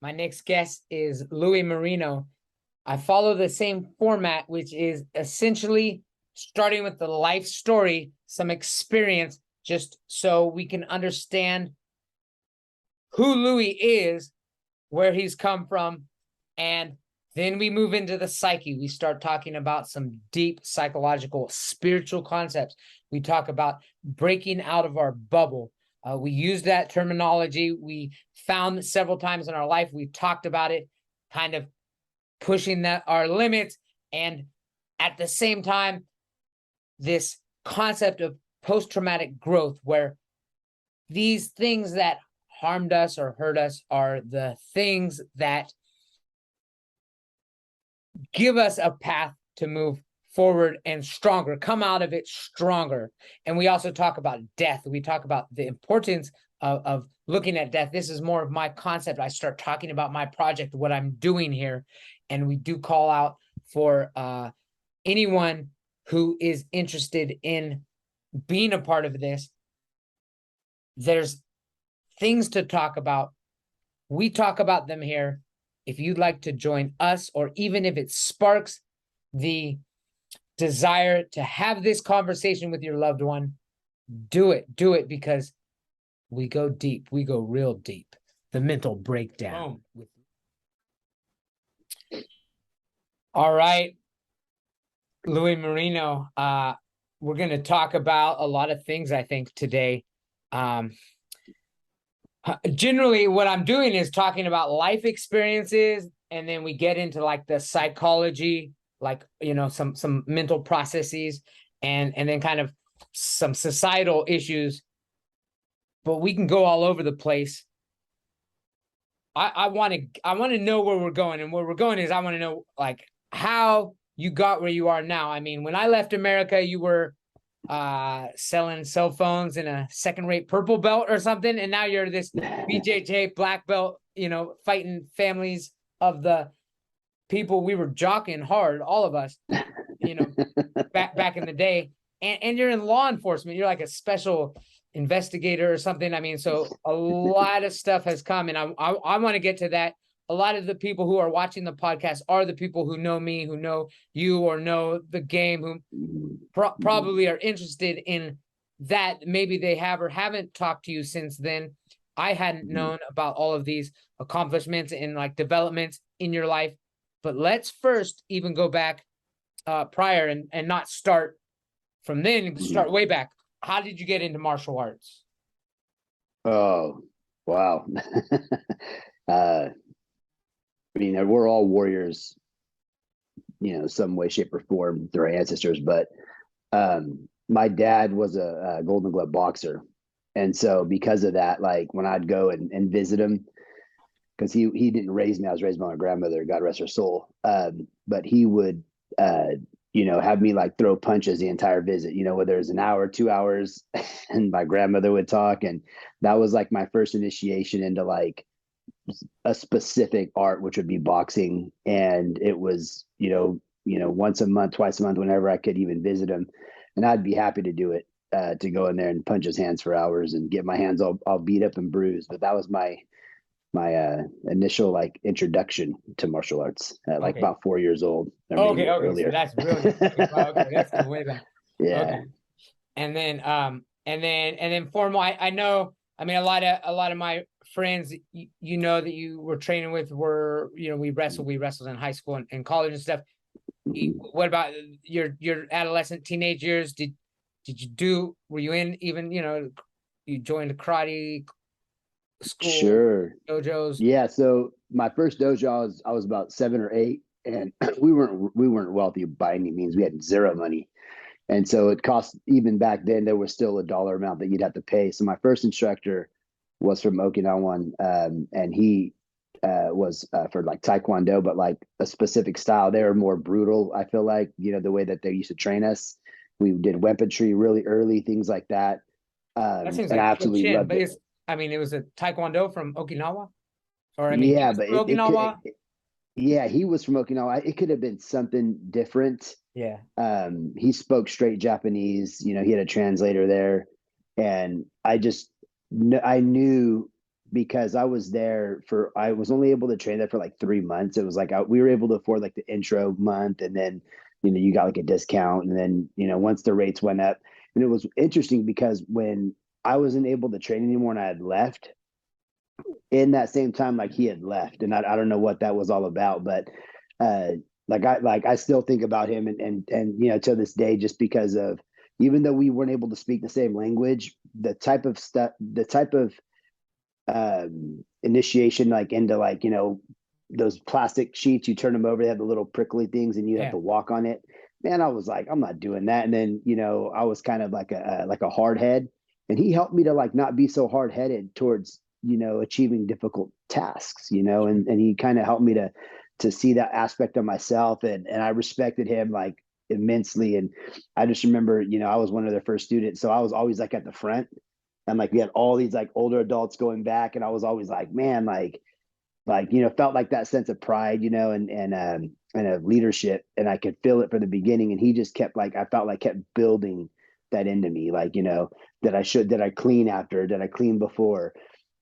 My next guest is Louie Moreno. I follow the same format, which is essentially starting with the life story, some experience, just so we can understand who Louie is, where he's come from, and then we move into the psyche. We start talking about some deep psychological, spiritual concepts. We talk about breaking out of our bubble. We use that terminology. We found several times in our life, we've talked about it, kind of pushing our limits. And at the same time, this concept of post-traumatic growth, where these things that harmed us or hurt us are the things that give us a path to move forward and stronger, come out of it stronger. And we also talk about death. We talk about the importance of looking at death. This is more of my concept. I start talking about my project, what I'm doing here. And we do call out for anyone who is interested in being a part of this. There's things to talk about. We talk about them here. If you'd like to join us, or even if it sparks the desire to have this conversation with your loved one, do it. Do it, because we go deep. We go real deep. The mental breakdown. All right, Louie Moreno, we're going to talk about a lot of things, I think, today. Generally, what I'm doing is talking about life experiences, and then we get into like the psychology, like, you know, some mental processes, and then kind of some societal issues. But we can go all over the place. I want to know where we're going, and where we're going is I want to know like how you got where you are now. I mean, when I left America, you were selling cell phones in a second-rate purple belt or something, and now you're this BJJ black belt, you know, fighting families of the people we were jockeying hard, all of us, you know, back in the day. And you're in law enforcement. You're like a special investigator or something. I mean, so a lot of stuff has come, and I want to get to that. A lot of the people who are watching the podcast are the people who know me, who know you, or know the game, who probably are interested in that. Maybe they have or haven't talked to you since then. I hadn't known about all of these accomplishments and like developments in your life. But let's first even go back prior and not start from then, start way back. How did you get into martial arts? Oh, wow. I mean, we're all warriors, you know, some way, shape, or form through our ancestors. But my dad was a Golden Glove boxer, and so because of that, like when I'd go and visit him, because he didn't raise me, I was raised by my grandmother, God rest her soul. But he would, you know, have me like throw punches the entire visit. You know, whether it was an hour, 2 hours, and my grandmother would talk, and that was like my first initiation into like a specific art, which would be boxing. And it was, once a month, twice a month, whenever I could even visit him. And I'd be happy to do it, to go in there and punch his hands for hours and get my hands all beat up and bruised. But that was my initial like introduction to martial arts at like about 4 years old. Okay, earlier. so that's really okay. That's the way back. Yeah. Okay. And then formal. I know. I mean, a lot of my friends, you know, that you were training with were, you know, we wrestled in high school and college and stuff. What about your adolescent, teenage years? Were you in even, you know, you joined a karate school? Sure. Dojos? Yeah. So my first dojo, I was about 7 or 8, and we weren't wealthy by any means. We had zero money. And so it cost, even back then, there was still a dollar amount that you'd have to pay. So my first instructor was from Okinawa, and he was for like Taekwondo, but like a specific style. They were more brutal, I feel like, you know, the way that they used to train us. We did weaponry really early, things like that. That seems And like I absolutely loved it. I mean, it was a Taekwondo from Okinawa, or I mean, he Yeah, was but from Okinawa. yeah, he was from Okinawa. It could have been something different. Yeah. He spoke straight Japanese. You know, he had a translator there, and I knew because I was I was only able to train there for like 3 months. It was like we were able to afford like the intro month, and then you got like a discount, and then once the rates went up. And it was interesting because when I wasn't able to train anymore and I had left, in that same time, like he had left, and I don't know what that was all about, but uh I still think about him, and to this day, just because of, even though we weren't able to speak the same language, the type of stuff, the type of initiation, like into like those plastic sheets, you turn them over, they have the little prickly things, and you have Yeah. to walk on it. Man, I was like, I'm not doing that. And then I was kind of like a hard head, and he helped me to like not be so hard headed towards achieving difficult tasks, and he kind of helped me to see that aspect of myself, and I respected him like immensely. And I just remember, I was one of their first students, so I was always like at the front, and like we had all these like older adults going back, and I was always like, man, like felt like that sense of pride, and of leadership, and I could feel it from the beginning. And he just kept, like, I felt like kept building that into me, like that I clean after, did I clean before,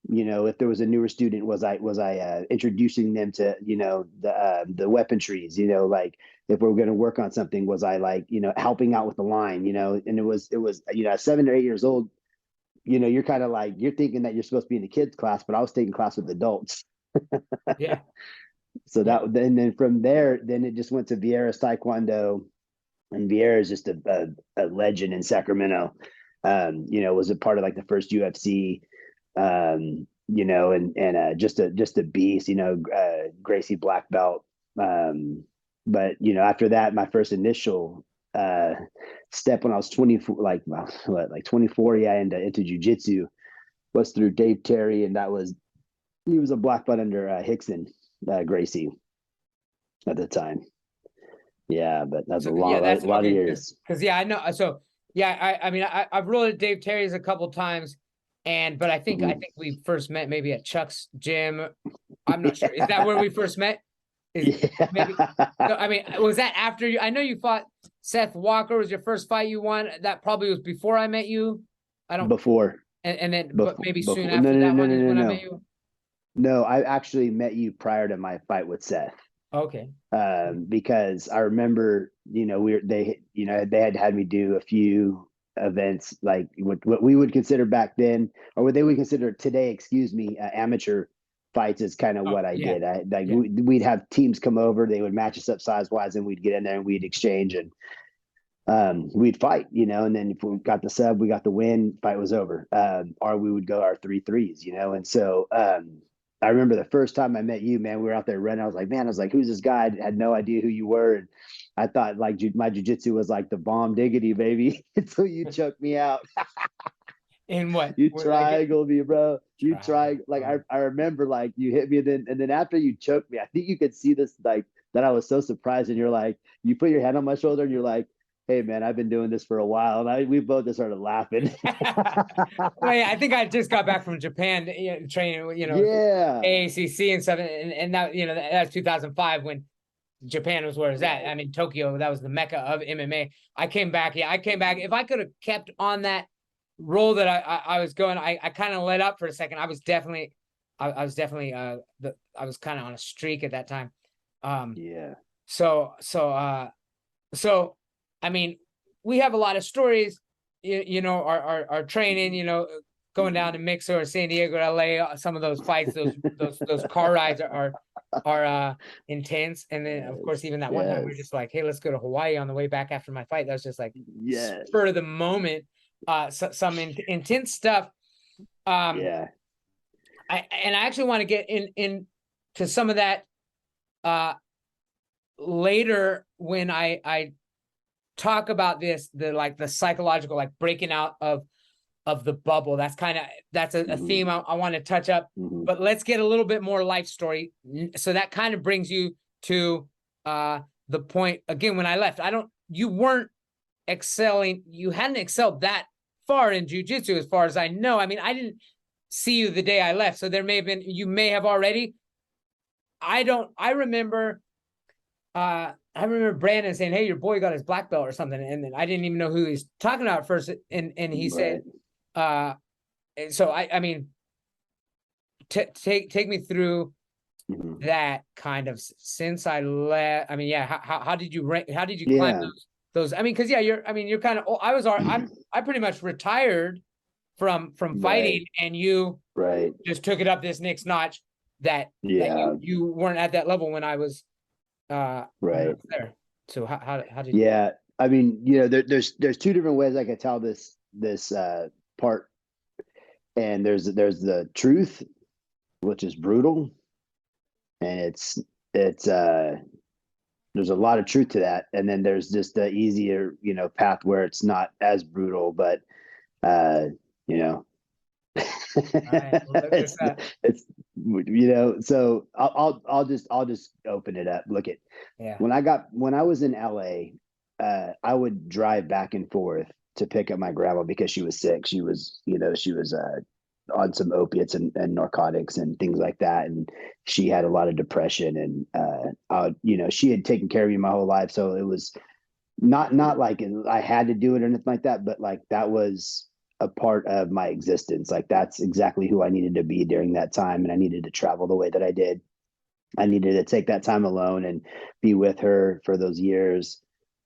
if there was a newer student, was I introducing them to the weaponries, like if we're going to work on something, was I like helping out with the line, and it was at 7 or 8 years old, you're kind of like, you're thinking that you're supposed to be in the kids class, but I was taking class with adults. Yeah. So then from there, then it just went to Vieira's Taekwondo, and Vieira is just a legend in Sacramento. Was a part of like the first UFC, and just a beast, Gracie black belt. But after that, my first initial step when I was 24, like 24, yeah, into jujitsu, was through Dave Terry, and he was a black belt under Hickson, Gracie at the time. Yeah, but that's So a yeah, that's lot of okay. years. Because yeah, I know. So yeah, I mean, I've rolled at Dave Terry's a couple times, but I think we first met maybe at Chuck's gym. I'm not sure. Is that where we first met? Is maybe? Yeah. No, I mean, was that after you? I know you fought Seth Walker. Was your first fight you won? That probably was before I met you. I don't. Before, And then, but before, maybe soon before. No, after no, that no, one no, is no, when I met no. you. No, I actually met you prior to my fight with Seth. Okay. Because I remember, they had me do a few events, like what we would consider back then, or what they would consider today, excuse me, amateur fights, is kind of Oh what I yeah, did. yeah. We'd have teams come over, they would match us up size wise, and we'd get in there and we'd exchange, and we'd fight, and then if we got the sub, we got the win, fight was over. Or we would go our 3-3s, and so I remember the first time I met you, man, we were out there running. I was like, man, who's this guy? I had no idea who you were. And I thought like my jujitsu was like the bomb diggity, baby, until you choked me out. In what? You Where did I get triangled me, bro. You tried? tried, like, I remember, like, you hit me, and then after you choked me, I think you could see this, like, that I was so surprised, and you're like, you put your hand on my shoulder, and you're like, hey man, I've been doing this for a while, and we both just started laughing. Well, yeah, I think I just got back from Japan, training, Yeah. AACC and stuff, and that that's 2005 when Japan was where it's at. Right. I mean, Tokyo, that was the mecca of MMA. I came back. Yeah, I came back. If I could have kept on that role that I was going, I kind of let up for a second. I was definitely I was kind of on a streak at that time. Yeah. So I mean, we have a lot of stories, our training, going down to Mixer or San Diego, LA, some of those fights, those car rides are intense. And then of course, Yes. even that one time we were Yes. just like, hey, let's go to Hawaii on the way back after my fight. That was just like spur Yes. of the moment, some intense stuff. Yeah. I actually want to get in to some of that later when I talk about the psychological, like breaking out of the bubble. That's a theme I want to touch up. Mm-hmm. But let's get a little bit more life story. So that kind of brings you to the point again. When I left, you weren't excelling. You hadn't excelled that far in jujitsu, as far as I know. I mean, I didn't see you the day I left, so you may have already. I remember Brandon saying, hey, your boy got his black belt or something. And then I didn't even know who he's talking about at first. And he said, Right. so I mean, take me through Mhm. that kind of since I left. I mean, yeah, how did you rank, how did you climb Yeah. those? I mean, because yeah, you're kind of, oh, I pretty much retired from Right. fighting, and you Right. just took it up this next notch that Yeah. you weren't at that level when I Right. was there. So how did you? Yeah. I mean, there's two different ways I could tell this part, and there's the truth, which is brutal, and it's there's a lot of truth to that, and then there's just the easier path where it's not as brutal, but uh you know All right, well, it's it's so I'll just open it up. Look at yeah. when I was in LA, I would drive back and forth to pick up my grandma because she was sick. She was on some opiates and narcotics and things like that, and she had a lot of depression. And she had taken care of me my whole life, so it was not like I had to do it or anything like that, but like that was a part of my existence. Like that's exactly who I needed to be during that time, and I needed to travel the way that I did. I needed to take that time alone and be with her for those years.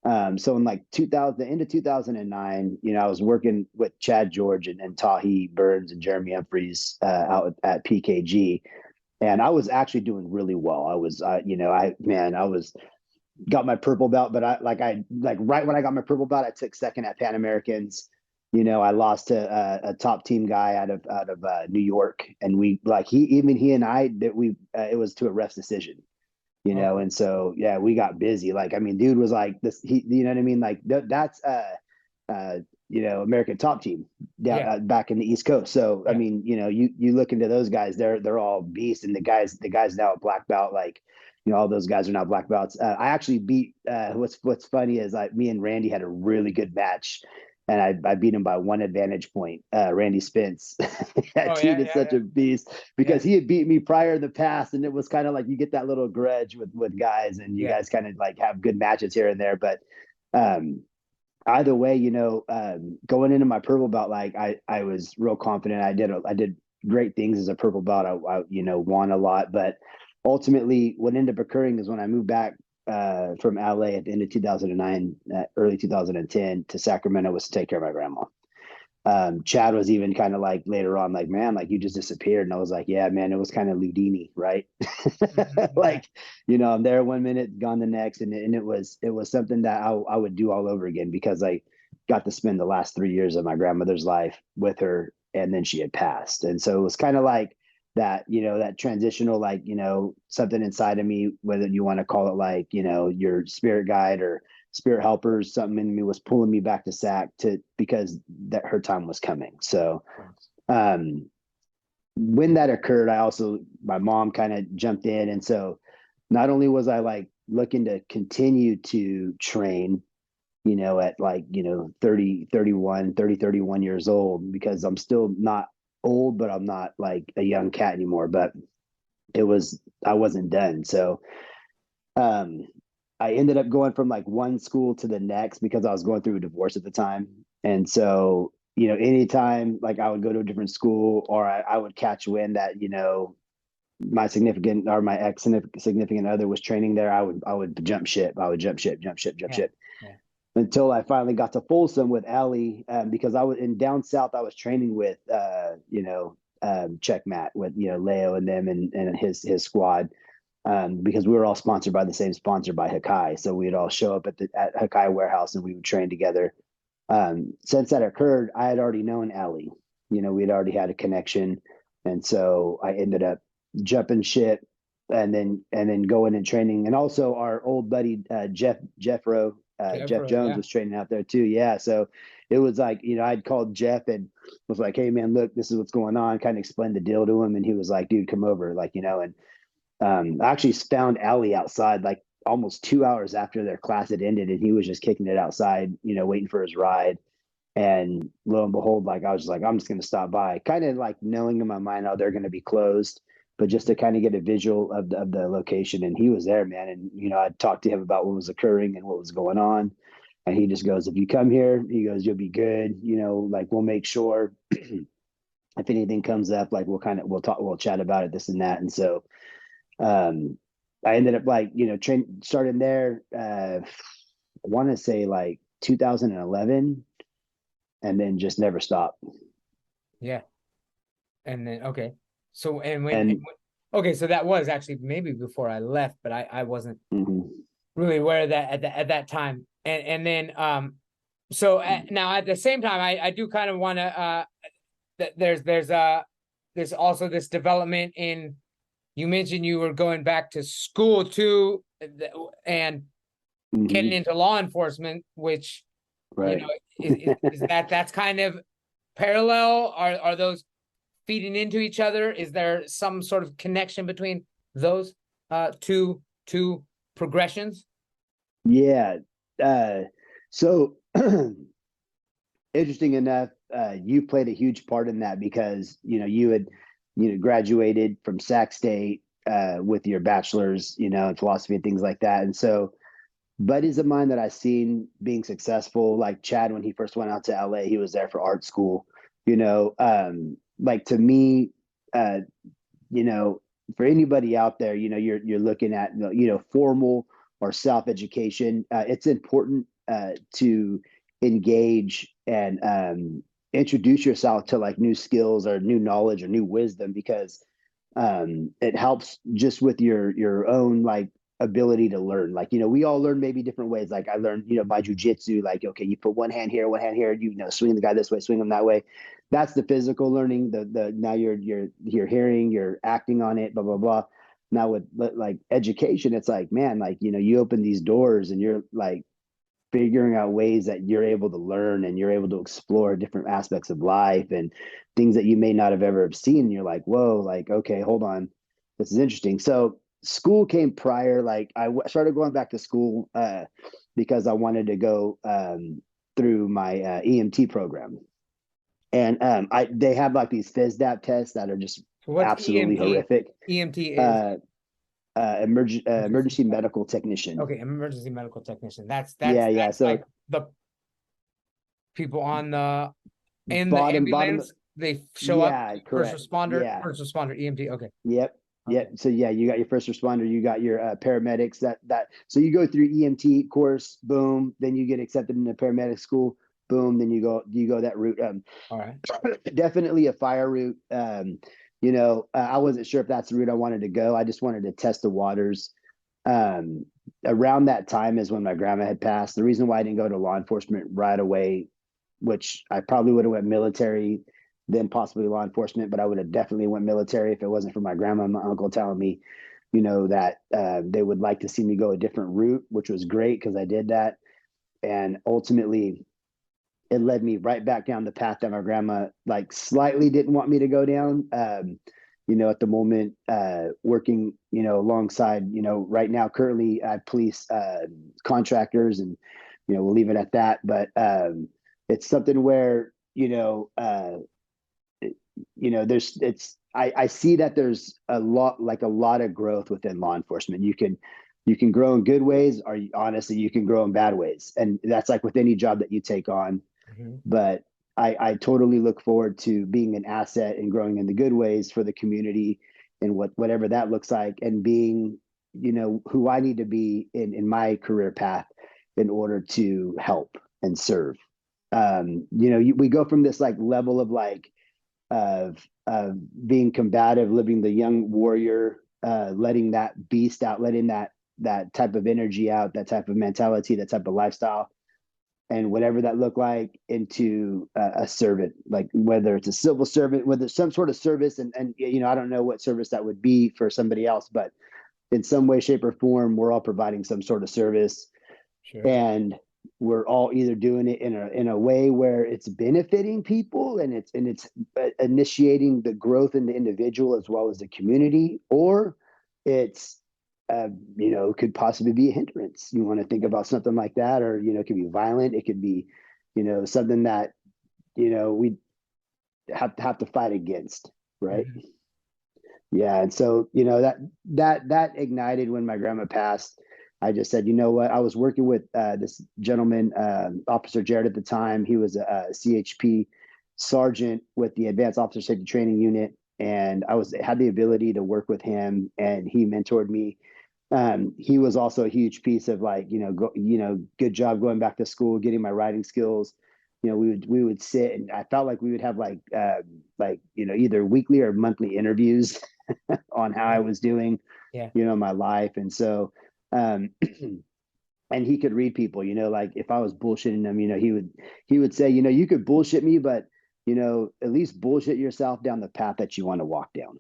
So in like 2000, the end of 2009, I was working with Chad George and Tahi Burns and Jeremy Humphreys out at PKG, and I was actually doing really well. I was, I was got my purple belt, but I right when I got my purple belt, I took second at Pan Americans. I lost to a top team guy out of New York, and he and I that we it was to a ref's decision. Okay. And so yeah, we got busy. Like, I mean, dude was like this. You know what I mean? Like that's uh, American top team down Yeah. back in the East Coast. So I Yeah. mean, you look into those guys, they're all beasts, and the guys now at black belt, like all those guys are now black belts. I actually beat. What's funny is like me and Randy had a really good match. And I beat him by one advantage point. Randy Spence. That Oh dude yeah, is yeah, such yeah, a beast yeah, because he had beat me prior in the past, and it was kind of like you get that little grudge with guys, and you yeah. guys kind of like have good matches here and there. But um, either way, going into my purple belt, like I was real confident. I did great things as a purple belt. I won a lot, but ultimately, what ended up occurring is when I moved back from LA at the end of 2009, early 2010 to Sacramento was to take care of my grandma. Chad was even kind of like later on, like, man, like you just disappeared. And I was like, yeah, man, it was kind of Ludini, right? Yeah. Like, I'm there 1 minute, gone the next. And it was something that I would do all over again because I got to spend the last 3 years of my grandmother's life with her. And then she had passed. And so it was kind of like that transitional, like, something inside of me, whether you want to call it like, your spirit guide or spirit helpers, something in me was pulling me back to SAC because that her time was coming. So um when that occurred, my mom kind of jumped in. And so not only was I like looking to continue to train, at like, 31 years old, because I'm still not old, but I'm not like a young cat anymore. But I wasn't done. So um, I ended up going from like one school to the next because I was going through a divorce at the time. And so, anytime like I would go to a different school, or I would catch wind that, my significant or my ex significant other was training there, I would jump ship. I would jump ship, jump ship, jump Yeah. ship Yeah. until I finally got to Folsom with Allie, because I was in down south. I was training with, Check Matt with, Leo and them and his squad, because we were all sponsored by the same sponsor by Hakai. So we'd all show up at Hakai warehouse and we would train together. Since that occurred, I had already known Allie. We'd already had a connection, and so I ended up jumping ship, and then going and training. And also our old buddy Jeff Earthroot, Jones yeah. was training out there too. Yeah, so it was like, I'd called Jeff and was like, "Hey man, look, this is what's going on." Kind of explained the deal to him, and he was like, "Dude, come over," like, and I actually found Allie outside like almost 2 hours after their class had ended, and he was just kicking it outside, waiting for his ride. And lo and behold, like I was just like, I'm just going to stop by, kind of like knowing in my mind how they're going to be closed, but just to kind of get a visual of the location. And he was there, man. And, I talked to him about what was occurring and what was going on. And he just goes, "If you come here," he goes, "you'll be good. Like we'll make sure." if anything comes up, like we'll chat about it, this and that. And so I ended up like, starting there, I want to say like 2011, and then just never stopped. Yeah. And then okay. So And okay, so that was actually maybe before I left, but I wasn't mhm, really aware of that at that time. And then so now at the same time I do kind of want to there's also this development in, you mentioned you were going back to school too, and getting mhm, into law enforcement, which right. is that's kind of parallel? Are those feeding into each other? Is there some sort of connection between those two progressions? Yeah. So interesting enough, you played a huge part in that because you had graduated from Sac State with your bachelor's in philosophy and things like that, and so buddies of mine that I seen being successful, like Chad when he first went out to LA, he was there for art school. Like to me, uh, you know, for anybody out there, you're looking at formal or self education. It's important to engage and introduce yourself to like new skills or new knowledge or new wisdom because it helps just with your own like ability to learn. Like we all learn maybe different ways. Like I learned by jujitsu, like okay, you put one hand here, swing the guy this way, swing him that way. That's the physical learning. The now you're hearing, you're acting on it, blah blah blah. Now with like education, it's like man, like you open these doors and you're like figuring out ways that you're able to learn and you're able to explore different aspects of life and things that you may not have ever seen. And you're like, whoa, like, okay, hold on. This is interesting. So school came prior. Like started going back to school because I wanted to go through my EMT program. And they have like these FISDAP tests that are just So what's absolutely EMT? horrific. EMT is Uh, emergency medical technician. okay, emergency medical technician. Yeah. That's like So the people on the in the bottom, ambulance. They show up, yeah, correct. Yeah. first responder, EMT. Okay, Yep. okay, Yep. So yeah, you got your first responder, you got your paramedics. So you go through EMT course, boom. Then you get accepted into paramedic school, boom. Then you go that route. all right. Definitely a fire route. I wasn't sure if that's the route I wanted to go. I just wanted to test the waters. Around that time is when my grandma had passed. The reason why I didn't go to law enforcement right away, which I probably would have went military, then possibly law enforcement, but I would have definitely went military if it wasn't for my grandma and my uncle telling me, that they would like to see me go a different route, which was great because I did that. And ultimately, it led me right back down the path that my grandma like slightly didn't want me to go down. At the moment, working, alongside, right now, currently at police contractors, and we'll leave it at that. But it's something where there's I see that there's a lot of growth within law enforcement. You can grow in good ways, or honestly, you can grow in bad ways, and that's like with any job that you take on. Mhm. But I totally look forward to being an asset and growing in the good ways for the community and whatever that looks like, and being, who I need to be in my career path in order to help and serve. We go from this like level of like of being combative, living the young warrior, letting that beast out, letting that type of energy out, that type of mentality, that type of lifestyle, and whatever that looked like, into a servant, like whether it's a civil servant, whether it's some sort of service, and I don't know what service that would be for somebody else, but in some way, shape, or form, we're all providing some sort of service, Sure. and we're all either doing it in a way where it's benefiting people and it's initiating the growth in the individual as well as the community, or it's could possibly be a hindrance. You want to think about something like that, or it could be violent. It could be something that we have to fight against, right? Mhm. Yeah, and so that ignited when my grandma passed. I just said, you know what? I was working with this gentleman, Officer Jared at the time. He was a CHP, sergeant with the Advanced Officer Safety Training Unit, and had the ability to work with him, and he mentored me. He was also a huge piece of like, good job going back to school, getting my writing skills. We would sit, and I felt like we would have either weekly or monthly interviews on how I was doing, Yeah. my life. And so, and he could read people, like if I was bullshitting him, he would say, you could bullshit me, but at least bullshit yourself down the path that you want to walk down.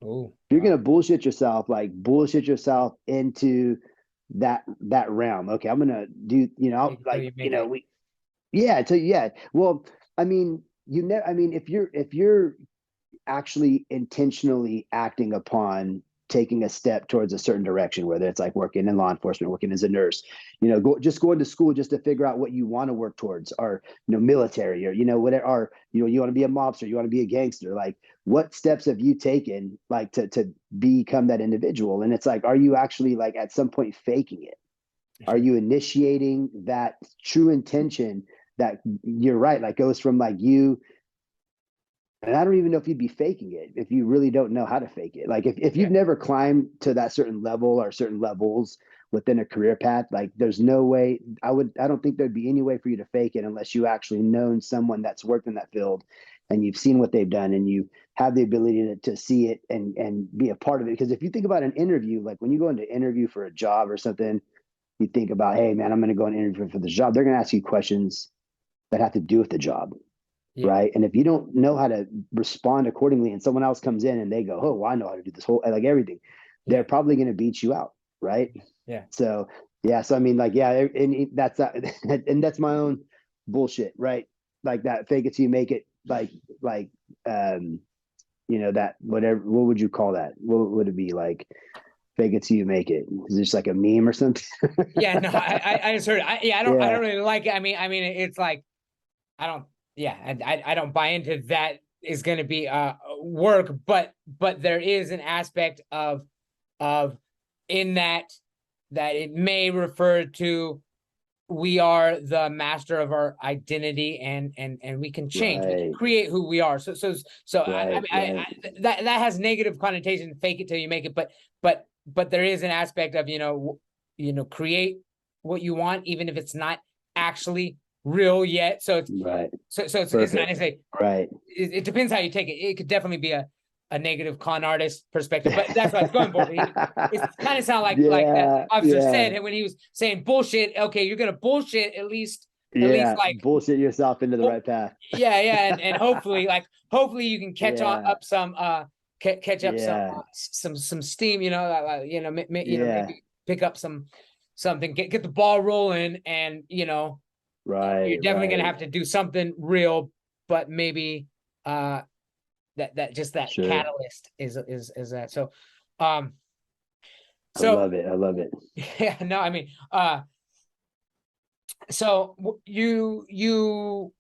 Oh, If you're wow. gonna bullshit yourself, like bullshit yourself into that realm. Okay, I'm gonna do, Until you make it. yeah. Well, I mean, if you're actually intentionally acting upon taking a step towards a certain direction, whether it's like working in law enforcement, working as a nurse, just going to school just to figure out what you want to work towards, or military, or whatever, or you want to be a mobster, you want to be a gangster. Like, what steps have you taken, like to become that individual? And it's like, are you actually like at some point faking it? Are Sure. you initiating that true intention that, you're right, like goes from like you, and I don't even know if you'd be faking it if you really don't know how to fake it. Like, if you've Yeah. never climbed to that certain level or certain levels within a career path, like there's no way, I don't think there'd be any way for you to fake it unless you actually known someone that's worked in that field, and you've seen what they've done, and you have the ability to see it and be a part of it. Because if you think about an interview, like when you go into interview for a job or something, you think about, hey man, I'm going to go and interview for this job. They're going to ask you questions that have to do with the job, Yeah. right? And if you don't know how to respond accordingly, and someone else comes in and they go, oh, well, I know how to do this whole, like everything, they're Yeah. probably going to beat you out, right? Yeah. So yeah, so I mean, like, yeah, and that's and that's my own bullshit, right? Like that fake it till you make it, like um that, whatever, what would you call that? What would it be like? Fake it till you make it. Is it just like a meme or something? Yeah. No, I just heard. I Yeah, don't really like it. I mean, it's like I don't. Yeah, I don't buy into that is going to be work, but there is an aspect of in that it may refer to we are the master of our identity, and we can change, we can right, create who we are. So right, right, that has negative connotation, fake it till you make it, but there is an aspect of create what you want even if it's not actually real yet. So right. it's not Perfect. necessarily, Right. it depends how you take it. It could definitely be a negative con artist perspective, but that's what I was going for. It kind of sound like that Yeah, officer yeah, said when he was saying bullshit. Okay, you're gonna bullshit at least yeah. like Bullshit yourself into the right path. yeah, and hopefully you can catch on Yeah, up some catch up yeah, some steam. yeah. Maybe pick up something, get the ball rolling, and you're Right, definitely gonna right. have to do something real, but maybe uh that just that Sure. catalyst is that. Um I so love it. I love it. yeah, no, I mean, so you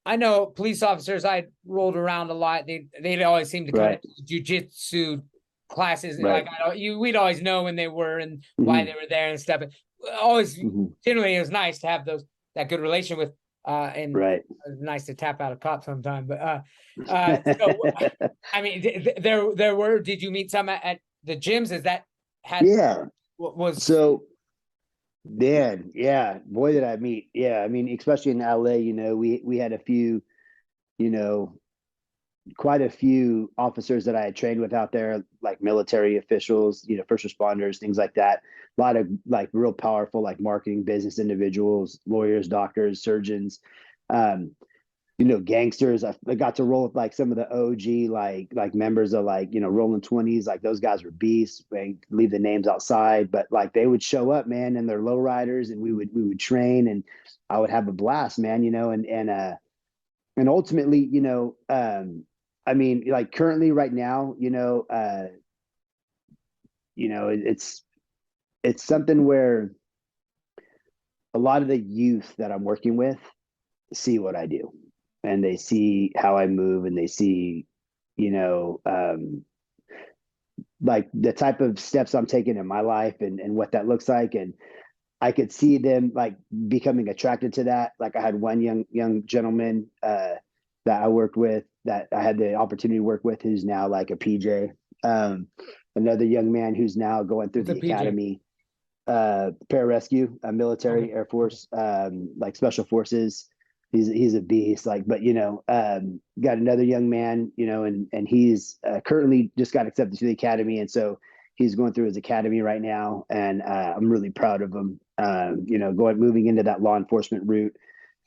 I know police officers I rolled around a lot. They'd always seem to come to Right, jujitsu classes, and right. like we'd always know when they were and why Hmm. they were there and stuff. But always Hmm. generally it was nice to have that good relation with and Right. nice to tap out a cop sometime. But so I mean, there were. Did you meet some at the gyms? Is that had Yeah. was So, Dan, yeah, boy, did I meet. Yeah, I mean, especially in LA, we had a few, you know, quite a few officers that I had trained with out there, like military officials, first responders, things like that. A lot of like real powerful, like marketing business individuals, lawyers, doctors, surgeons, um, gangsters. I got to roll with like some of the OG, like members of like, Rolling 20s. Like those guys were beasts. They leave the names outside, but like they would show up, man, and their lowriders, and we would train, and I would have a blast, man, and ultimately, I mean, like currently right now, it's something where a lot of the youth that I'm working with see what I do, and they see how I move, and they see, you know, like the type of steps I'm taking in my life, and what that looks like. And I could see them like becoming attracted to that. Like I had one young gentleman, that I worked with, that I had the opportunity to work with, who's now like a PJ. Another young man who's now going through What's a the PJ? academy, pararescue, Okay. military, Air Force, like special forces. He's a beast. Like, but got another young man, and he's currently just got accepted to the academy, and so he's going through his academy right now, and I'm really proud of him. Moving into that law enforcement route.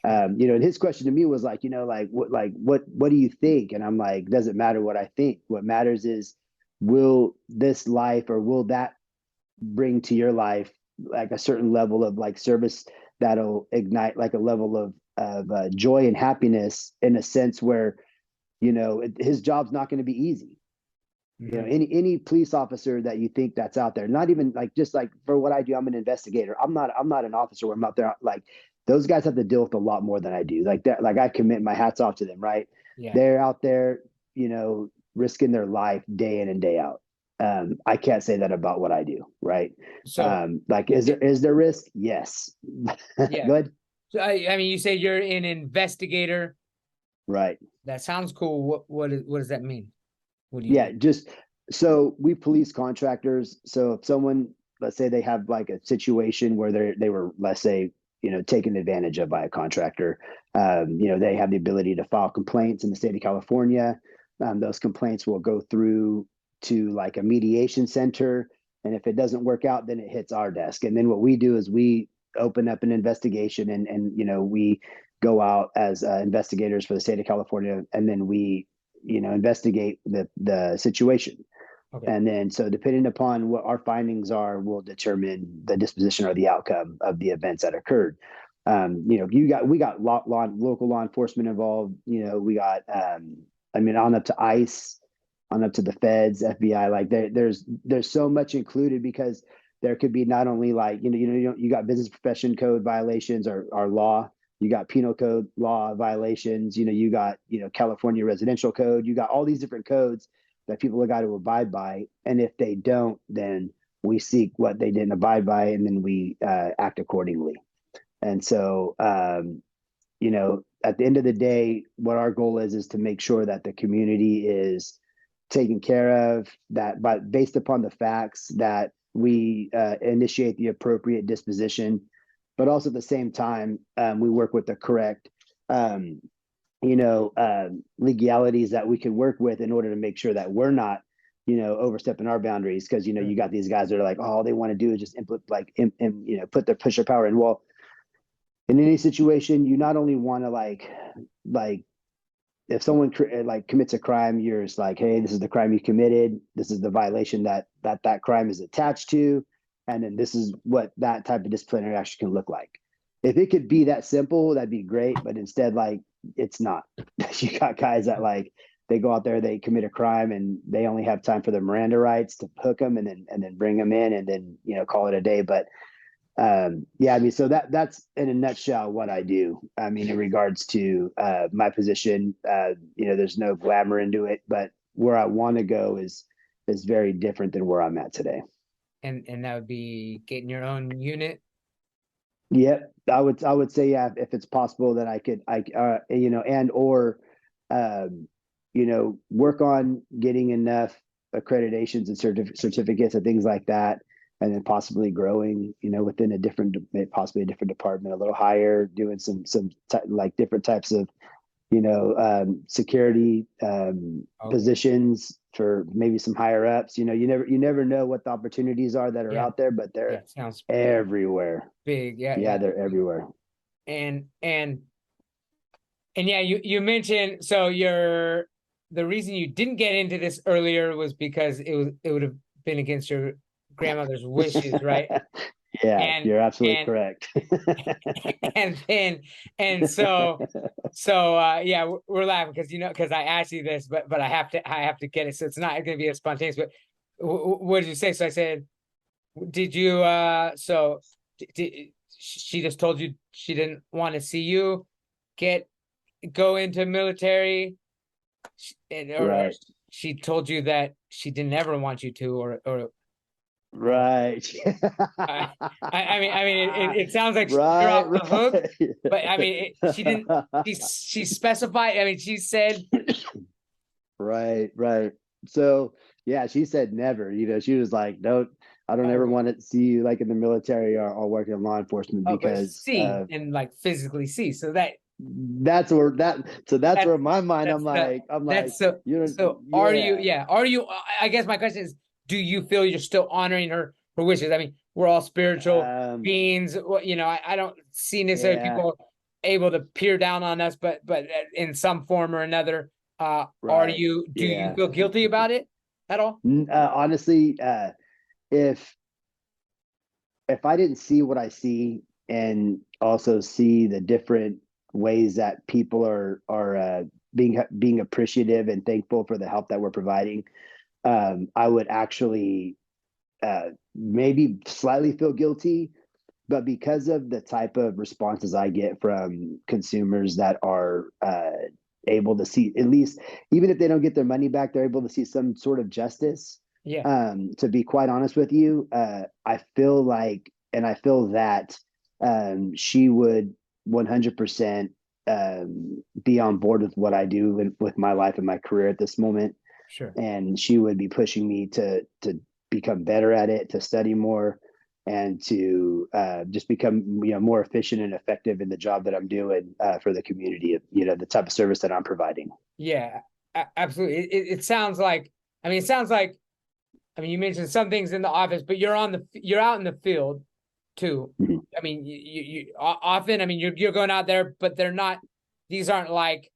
Yeah. And his question to me was what do you think? And I'm like, doesn't matter what I think. What matters is, will this life, or will that bring to your life like a certain level of like service that'll ignite like a level of joy and happiness, in a sense where his job's not going to be easy. Mm-hmm. Any police officer that you think that's out there, not even like, just like for what I do, I'm an investigator. I'm not an officer where I'm out there. Like, those guys have to deal with a lot more than I do. Like that, like I commit my hats off to them, right? Yeah. They're out there, risking their life day in and day out. I can't say that about what I do, right? So Like, is there risk? Yes. yeah. Good. So I mean, you say you're an investigator. Right. That sounds cool. What does that mean? What do you do? Yeah, just so we police contractors. So if someone, let's say they have like a situation where they were, let's say, taken advantage of by a contractor, they have the ability to file complaints in the state of California. Those complaints will go through to like a mediation center, and if it doesn't work out, then it hits our desk. And then what we do is we open up an investigation, and we go out as investigators for the state of California, and then we investigate the situation. Okay. And then, so depending upon what our findings are, will determine the disposition or the outcome of the events that occurred. We got local law enforcement involved. We got, on up to ICE, on up to the feds, FBI. Like there's so much included, because there could be not only like you got business profession code violations, or law. You got penal code law violations. You got California residential code. You got all these different codes that people have got to abide by, and if they don't, then we seek what they didn't abide by, and then we act accordingly. And so, at the end of the day, what our goal is to make sure that the community is taken care of, that but based upon the facts, that we initiate the appropriate disposition, but also at the same time, we work with the correct legalities that we can work with, in order to make sure that we're not overstepping our boundaries. Because you got these guys that are like, all they want to do is just push their power in. Well, in any situation, you not only want to like if someone like commits a crime, you're just like, hey, this is the crime you committed, this is the violation that crime is attached to, and then this is what that type of disciplinary action can look like. If it could be that simple, that'd be great, but instead, like, it's not. You got guys that like, they go out there, they commit a crime, and they only have time for their Miranda rights to hook them, and then bring them in, and then call it a day. But yeah, I mean, so that's in a nutshell what I do. I mean, in regards to my position, there's no glamour into it, but where I want to go is very different than where I'm at today. And that would be getting your own unit. Yep, I would say, yeah, if it's possible that and or work on getting enough accreditations and certificates and things like that, and then possibly growing, within possibly a different department, a little higher, doing like different types of security Okay. positions for maybe some higher ups. You never know what the opportunities are that are Yeah. out there, but Yeah. they're Sounds everywhere. big. Yeah. Yeah, Yeah. they're everywhere. And yeah, you mentioned, so the reason you didn't get into this earlier was because it would have been against your grandmother's wishes, right? Yeah, And you're absolutely and correct. and then and yeah, we're laughing because because I asked you this, but I have to get it, so it's not going to be a spontaneous. But what did you say? So I said, did you she just told you she didn't want to see you go into military, or Right. she told you that she didn't ever want you to, or Right. I, I mean, it sounds like you're Right, off the hook, but I right. mean, she didn't. She specified. I mean, she said, Right, right. So yeah, she said never. She was like, "Don't, I don't ever "Oh, want to see you like in the military or working in law enforcement oh, but because see," and like physically see. So that that's where that's that's where my mind, that's the I'm like, that's so. you're So are you? yeah, Yeah, are you? I guess my question is, do you feel you're still honoring her wishes? I mean, we're all spiritual beings. I don't see necessarily yeah, people able to peer down on us, but in some form or another. Are right, you? Do you yeah. feel guilty about it at all? Honestly, if if I didn't see what I see and also see the different ways that people are being appreciative and thankful for the help that we're providing, I would actually maybe slightly feel guilty. But because of the type of responses I get from consumers that are able to see, at least, even if they don't get their money back, they're able to see some sort of justice. Yeah, To be quite honest with you, I feel like, and I feel that she would 100% be on board with what I do with my life and my career at this moment, sure. and she would be pushing me to become better at it, to study more, and to just become more efficient and effective in the job that I'm doing for the community. The type of service that I'm providing. Yeah, absolutely. It sounds like. I mean, it sounds like. I mean, you mentioned some things in the office, but you're out in the field too. Mhm. I mean, you often. I mean, you're going out there, but they're not. These aren't like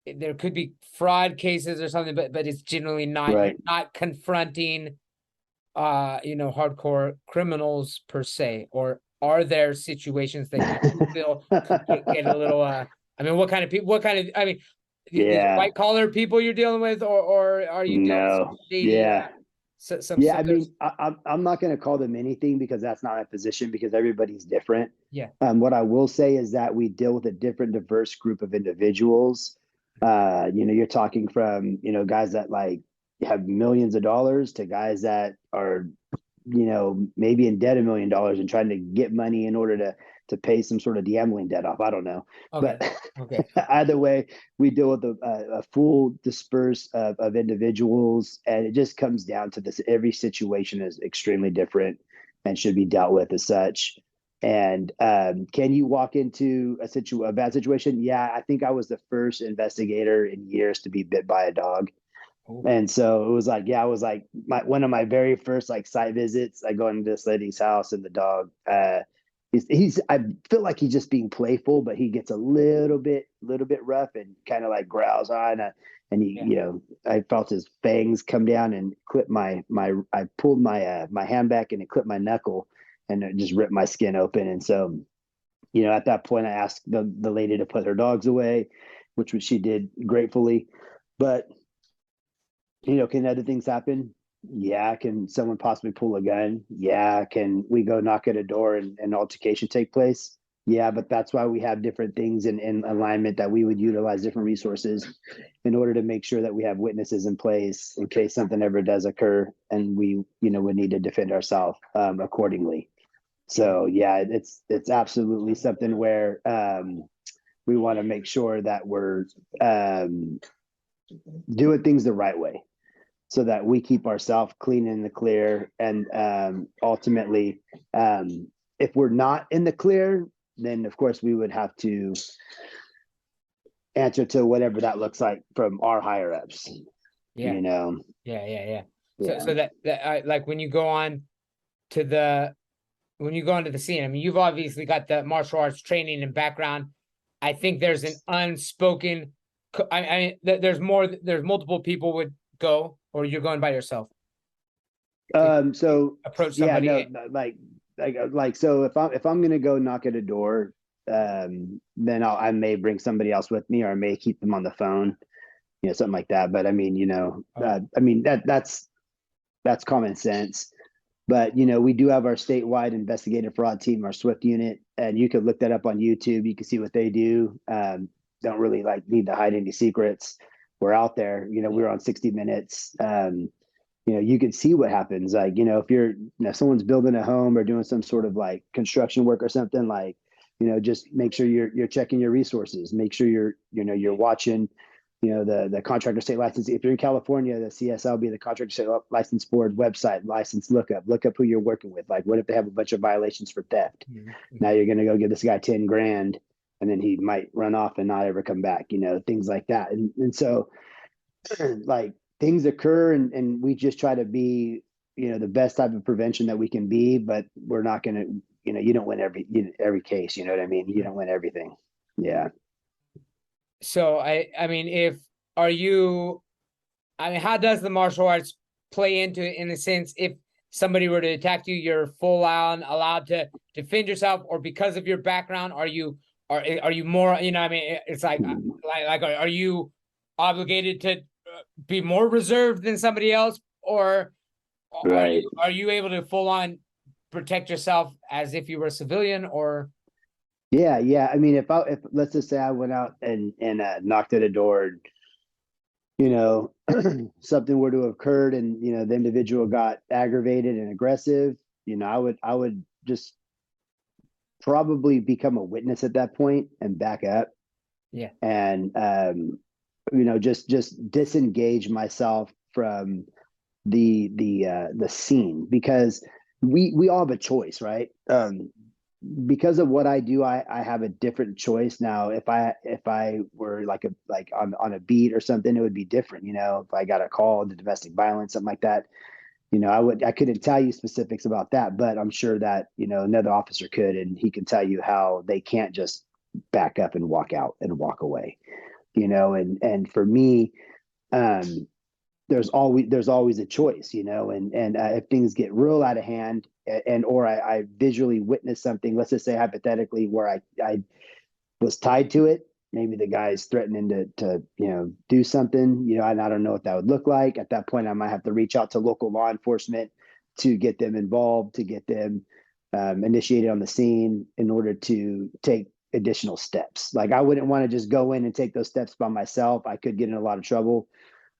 there could be fraud cases or something, but it's generally not. You're Right. not confronting, hardcore criminals per se. Or are there situations that you feel could get a little? I mean, what kind of people? What kind of? I mean, these Yeah. white collar people you're dealing with, or are you dealing with some No. shady? Yeah. Some Yeah. I there's mean, I'm not going to call them anything because that's not my position because everybody's different. yeah. What I will say is that we deal with a different, diverse group of individuals. You're talking from guys that like have millions of dollars to guys that are maybe in debt $1 million and trying to get money in order to pay some sort of gambling debt off. I don't know, Okay. but Okay. either way, we deal with a full disperse of individuals, and it just comes down to this. Every situation is extremely different and should be dealt with as such. And can you walk into a bad situation? Yeah, I think I was the first investigator in years to be bit by a dog. Oh, And so it was like, yeah, it was like one of my very first like site visits. I go into this lady's house, and the dog, he's I feel like he's just being playful, but he gets a little bit rough and kind of like growls on, and he, yeah. I felt his fangs come down and clip I pulled my hand back and it clipped my knuckle, and it just ripped my skin open. And so, at that point, I asked the lady to put her dogs away, which she did gratefully. But can other things happen? Yeah. Can someone possibly pull a gun? Yeah. Can we go knock at a door and an altercation take place? Yeah, but that's why we have different things in alignment, that we would utilize different resources in order to make sure that we have witnesses in place in case something ever does occur, and we, would need to defend ourselves accordingly. Sure. So yeah, it's absolutely something where we want to make sure that we're doing things the right way, so that we keep ourselves clean in the clear. And ultimately, if we're not in the clear, then of course we would have to answer to whatever that looks like from our higher ups. Yeah. You know, Yeah. So yeah. so that like when you go on to the when you go onto the scene, I mean, you've obviously got the martial arts training and background. I think there's an unspoken. I mean, there's more. There's multiple people would go, or you're going by yourself. If you So approach yeah, somebody. no, like so if I'm gonna go knock at a door, then I may bring somebody else with me, or I may keep them on the phone, something like that. But I mean, Okay. I mean that's common sense. But we do have our statewide investigative fraud team, our SWIFT unit, and you could look that up on YouTube. You can see what they do. Don't really like need to hide any secrets. We're out there. We were on 60 Minutes. you can see what happens. Like, if someone's building a home or doing some sort of like construction work or something, like, just make sure you're checking your resources, make sure you're watching, the contractor state license. If you're in California, the CSLB, the contractor state license board website, license look up who you're working with. Like, what if they have a bunch of violations for theft? Now you're going to go give this guy 10 grand and then he might run off and not ever come back, things like that. And so like things occur and we just try to be, the best type of prevention that we can be, but we're not going to, you don't win every case, you know what I mean? You don't win everything. Yeah. So I mean, are you, I mean, how does the martial arts play into it in the sense if somebody were to attack you, you're full on allowed to defend yourself, or because of your background, are you more, I mean, it's like, are you obligated to be more reserved than somebody else, or Right. are you able to full on protect yourself as if you were a civilian, or? Yeah. Yeah. I mean, if let's just say I went out and knocked at a door, you know, something were to have occurred and, the individual got aggravated and aggressive, I would just probably become a witness at that point and back up Yeah. and, just disengage myself from the scene because we all have a choice, right? Because of what I do, I have a different choice now. If I were like on a beat or something, it would be different. If I got a call to domestic violence, something like that, I couldn't tell you specifics about that, but I'm sure that, another officer could, and he can tell you how they can't just back up and walk out and walk away, and for me, um, there's always a choice, and if things get real out of hand or I visually witness something, let's just say hypothetically where I was tied to it, maybe the guy's threatening to do something, and I don't know what that would look like. At that point, I might have to reach out to local law enforcement to get them involved, to get them initiated on the scene in order to take additional steps. Like I wouldn't want to just go in and take those steps by myself. I could get in a lot of trouble,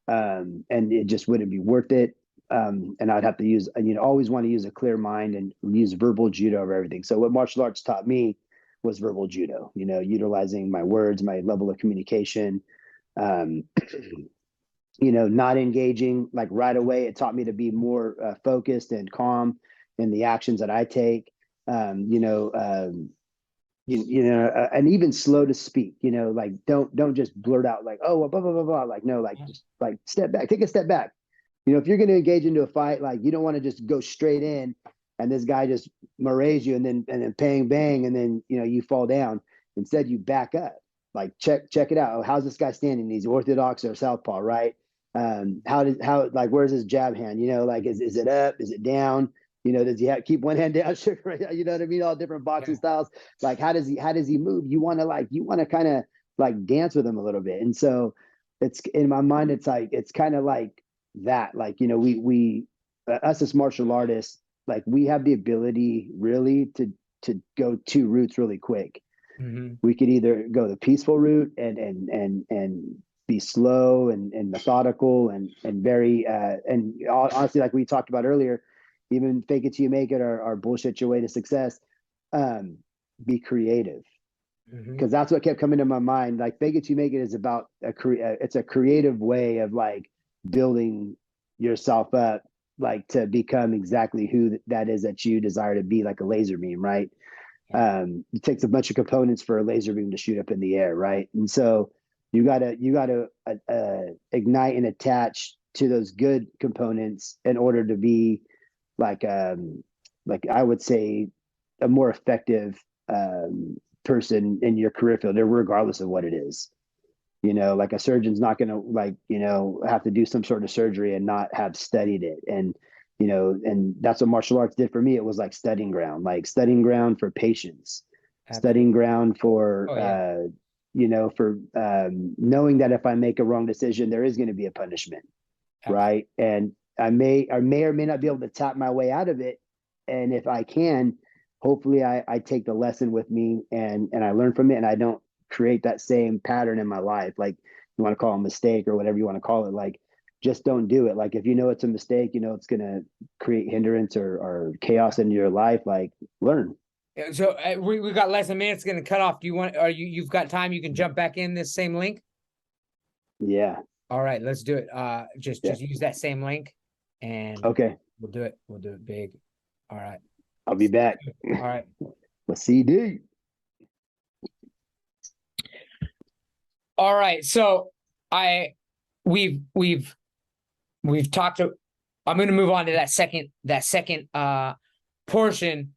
and it just wouldn't be worth it. And I'd have to use, always want to use a clear mind and use verbal judo over everything. So what martial arts taught me was verbal judo, utilizing my words, my level of communication, um, not engaging like right away. It taught me to be more focused and calm in the actions that I take. Um, you know, um, and even slow to speak, like don't just blurt out like, oh, blah, blah, blah, blah. Like, no, like just like step back, take a step back. If you're going to engage into a fight, like you don't want to just go straight in and this guy just marays you and then bang, bang. And then, you fall down. Instead you back up, like check it out. Oh, how's this guy standing? He's orthodox or southpaw, right? Like, where's his jab hand? Like, is it up? Is it down? Does he keep one hand down? You know what I mean? All different boxing styles. Like, how does he move? You want to kind of like dance with him a little bit. And so it's in my mind, it's kind of like that. Like, we us as martial artists, like we have the ability really to go two routes really quick. Mm-hmm. We could either go the peaceful route and be slow and methodical and very and honestly, like we talked about earlier, even fake it till you make it or bullshit your way to success. Be creative, because that's what kept coming to my mind. Like fake it till you make it is about it's a creative way of like building yourself up, like to become exactly who that is that you desire to be, like a laser beam, right? It takes a bunch of components for a laser beam to shoot up in the air, right? And so you gotta ignite and attach to those good components in order to be like like I would say a more effective person in your career field, regardless of what it is. Like a surgeon's not going to have to do some sort of surgery and not have studied it. And that's what martial arts did for me. It was like studying ground for patience, Absolutely. studying ground for, Oh yeah. for knowing that if I make a wrong decision, there is going to be a punishment. Absolutely. Right. And I may or may not be able to tap my way out of it. And if I can, hopefully I take the lesson with me and I learn from it and I don't create that same pattern in my life. Like you want to call it a mistake or whatever you want to call it. Like just don't do it. Like if you know it's a mistake, you know it's gonna create hindrance or chaos in your life, like learn. So we got less than a minute. It's going to cut off. Do you want? Are you've got time? You can jump back in this same link. Yeah. All right, let's do it. Just Yeah. just use that same link, and Okay. we'll do it. We'll do it big. All right. I'll be back. All right. Let's see, dude. All right. So I we've talked to. I'm going to move on to that second portion.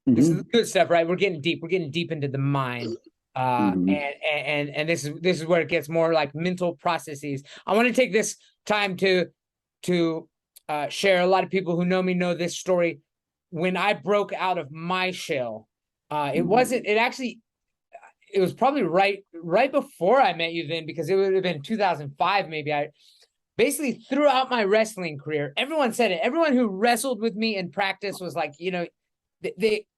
This is the good stuff, right? We're getting deep. We're getting deep into the mind. And this is where it gets more like mental processes. I want to take this time to share. A lot of people who know me know this story. When I broke out of my shell, it was probably right before I met you then, because it would have been 2005 maybe. I basically, throughout my wrestling career, everyone said it. Everyone who wrestled with me in practice was like,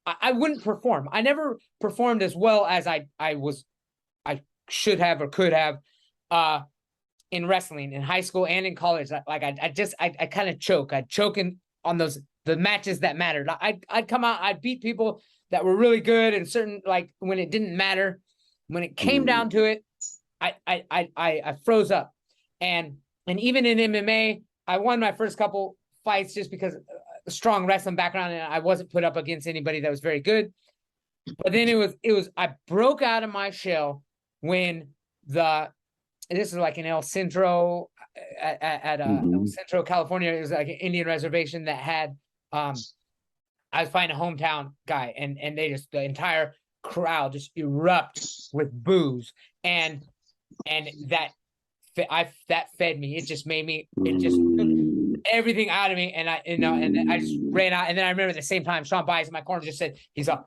I wouldn't perform. I never performed as well as I should have or could have in wrestling in high school and in college. I kind of choke. I'd choke on the matches that mattered. I'd come out, I'd beat people that were really good, and certain, like, when it didn't matter, when it came down to it, I froze up. And even in MMA, I won my first couple fights just because strong wrestling background, and I wasn't put up against anybody that was very good. But then I broke out of my shell when this is like in El Centro at El Centro, California. It was like an Indian reservation that had I was fighting a hometown guy, and the entire crowd just erupt with boos, and that fed me. It just made me, it just took everything out of me, and I just ran out. And then I remember at the same time, Sean Bias in my corner just said, he's all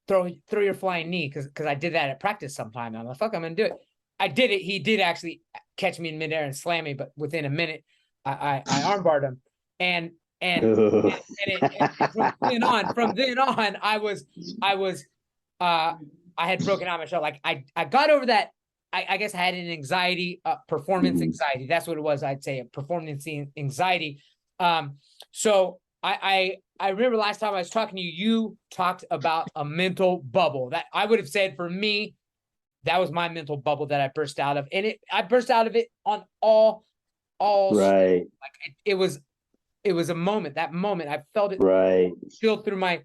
throw your flying knee, because I did that at practice sometime. I'm like, fuck, I'm gonna do it. I did it. He did actually catch me in midair and slam me, but within a minute, I armbarred him, and from then on, I had broken out my shell. Like I got over that. I guess I had an anxiety, performance anxiety. That's what it was. I'd say a performance anxiety. So I remember last time I was talking to you, you talked about a mental bubble. That I would have said, for me, that was my mental bubble that I burst out of. And I burst out of it on all right. like it was a moment. That moment I felt it right feel through my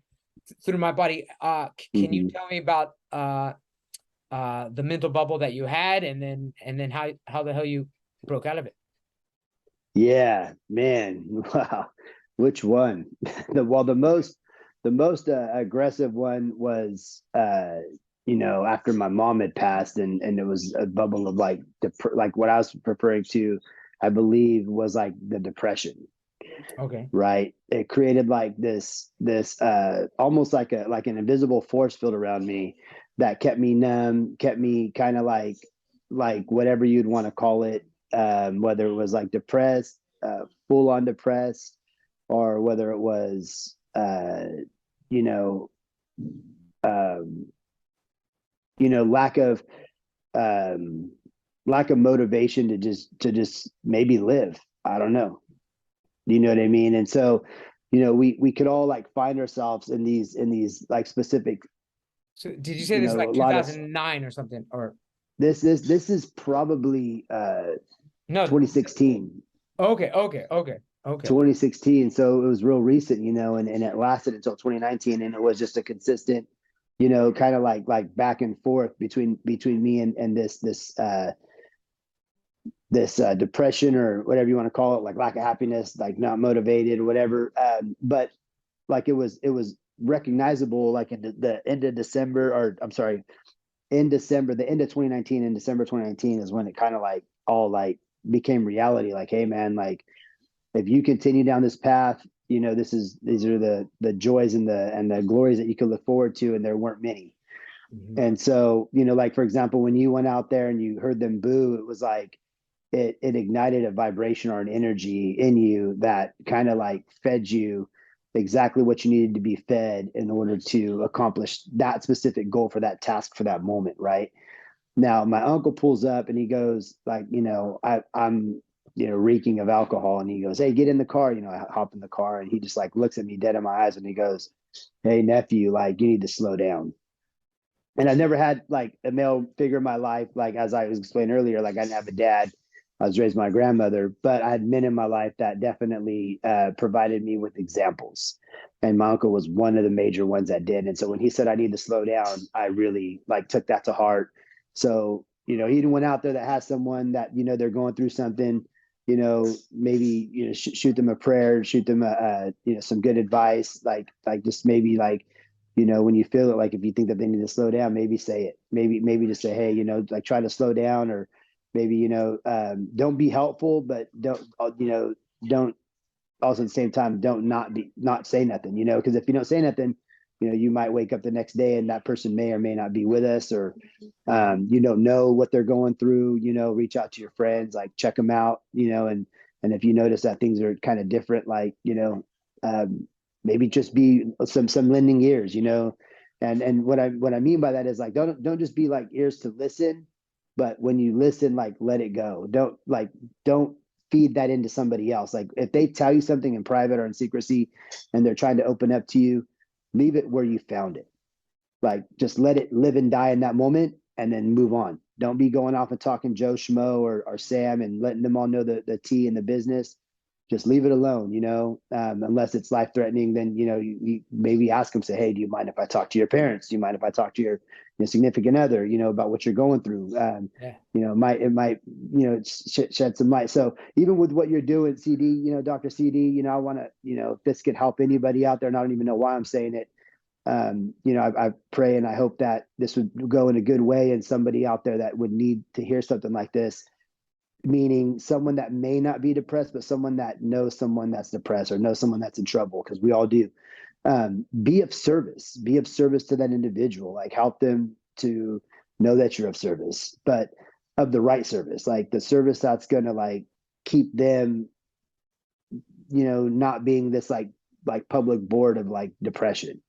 body. Can you tell me about the mental bubble that you had, and then how the hell you broke out of it? Yeah, man. Wow. Which one? The most aggressive one was after my mom had passed, and it was a bubble of like what I was referring to, I believe, was like the depression. Okay. Right. It created like this almost like an invisible force field around me that kept me numb, kept me kind of like whatever you'd want to call it, whether it was like depressed, full on depressed, or whether it was lack of motivation to just maybe live. I don't know. You know what I mean? And so, we could all like find ourselves in these like specific. So did you say this is like 2009 or something? Or this is probably no 2016. Okay. 2016. So it was real recent, and it lasted until 2019, and it was just a consistent, kind of like back and forth between me and this depression, or whatever you want to call it, like lack of happiness, like not motivated, whatever. But like it was recognizable, like in the end of December, or I'm sorry, in December, the end of 2019, in December 2019 is when it kind of like all like became reality. Like, hey man, like if you continue down this path, these are the joys and the glories that you could look forward to, and there weren't many. And so, like for example, when you went out there and you heard them boo, it was like it ignited a vibration or an energy in you that kind of like fed you exactly what you needed to be fed in order to accomplish that specific goal for that task for that moment. Right now, my uncle pulls up and he goes like, I'm reeking of alcohol. And he goes, "Hey, get in the car." I hop in the car, and he just like looks at me dead in my eyes, and he goes, "Hey, nephew, like you need to slow down." And I never had like a male figure in my life. Like, as I was explaining earlier, like I didn't have a dad. I was raised by my grandmother, but I had men in my life that definitely provided me with examples. And my uncle was one of the major ones that did. And so when he said I need to slow down, I really like took that to heart. So, he went out there that has someone that, they're going through something, maybe, shoot them a prayer, shoot them some good advice, like just maybe like, when you feel it, like if you think that they need to slow down, maybe say it, maybe just say, hey, like try to slow down, or maybe, don't be helpful, but don't also at the same time, don't not say nothing, because if you don't say nothing, you might wake up the next day and that person may or may not be with us, or you don't know what they're going through, reach out to your friends, like check them out, and if you notice that things are kind of different, like, maybe just be some lending ears, and what I mean by that is like, don't just be like ears to listen, but when you listen, like let it go. Don't feed that into somebody else. Like if they tell you something in private or in secrecy and they're trying to open up to you, leave it where you found it. Like just let it live and die in that moment and then move on. Don't be going off and talking Joe Schmo or Sam and letting them all know the tea in the business. Just leave it alone, unless it's life threatening. Then, you maybe ask them, say, hey, do you mind if I talk to your parents? Do you mind if I talk to your significant other, about what you're going through? Yeah. It might, shed some light. So even with what you're doing, CD, Dr. CD, I want to, if this could help anybody out there, and I don't even know why I'm saying it. I pray and I hope that this would go in a good way, and somebody out there that would need to hear something like this, meaning someone that may not be depressed, but someone that knows someone that's depressed or knows someone that's in trouble, because we all do. Be of service to that individual, like help them to know that you're of service, but of the right service, like the service that's going to like keep them, not being this like public board of like depression,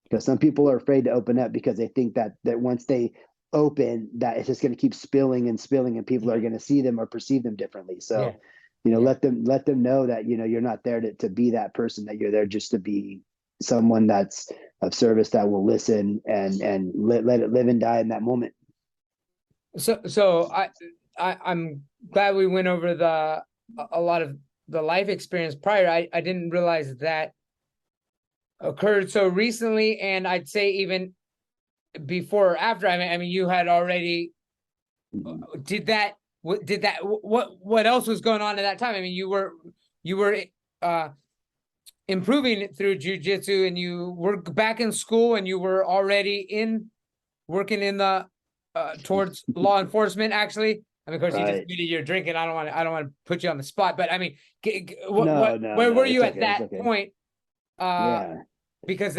because some people are afraid to open up because they think that once they open, that it's just going to keep spilling and spilling, and people are going to see them or perceive them differently. So, Yeah. let them know that, you're not there to be that person, that you're there just to be someone that's of service, that will listen and let it live and die in that moment. So I'm glad we went over a lot of the life experience prior. I didn't realize that occurred so recently, and I'd say even before or after. I mean, you had already did that. What else was going on at that time? I mean, you were improving through jujitsu, and you were back in school, and you were already working in the towards law enforcement. Actually, I mean, of course, you just admitted you're drinking. I don't want to put you on the spot, but I mean, where were you at that point? Yeah. Because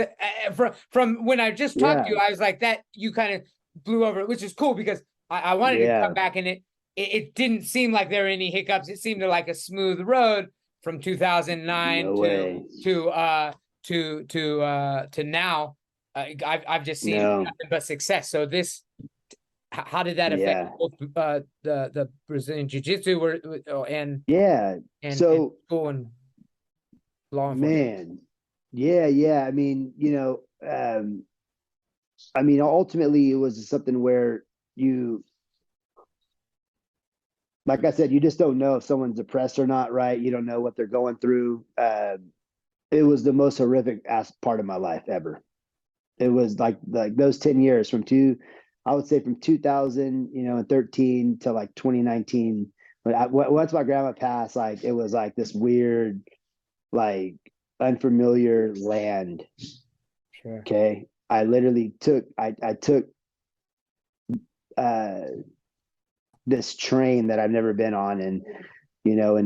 from when I just talked to you, I was like, that you kind of blew over, which is cool, because I wanted to come back, and it didn't seem like there were any hiccups. It seemed like a smooth road from 2009 to now. I've just seen nothing but success. So how did that affect both the Brazilian jiu-jitsu and school and law enforcement? Man, yeah. I mean, ultimately it was something where like I said, you just don't know if someone's depressed or not, right? You don't know what they're going through. It was the most horrific part of my life ever. It was like those 10 years I would say from 2013 to like 2019. But once my grandma passed, like it was like this weird, like unfamiliar land. Sure. Okay. I literally took this train that I've never been on, and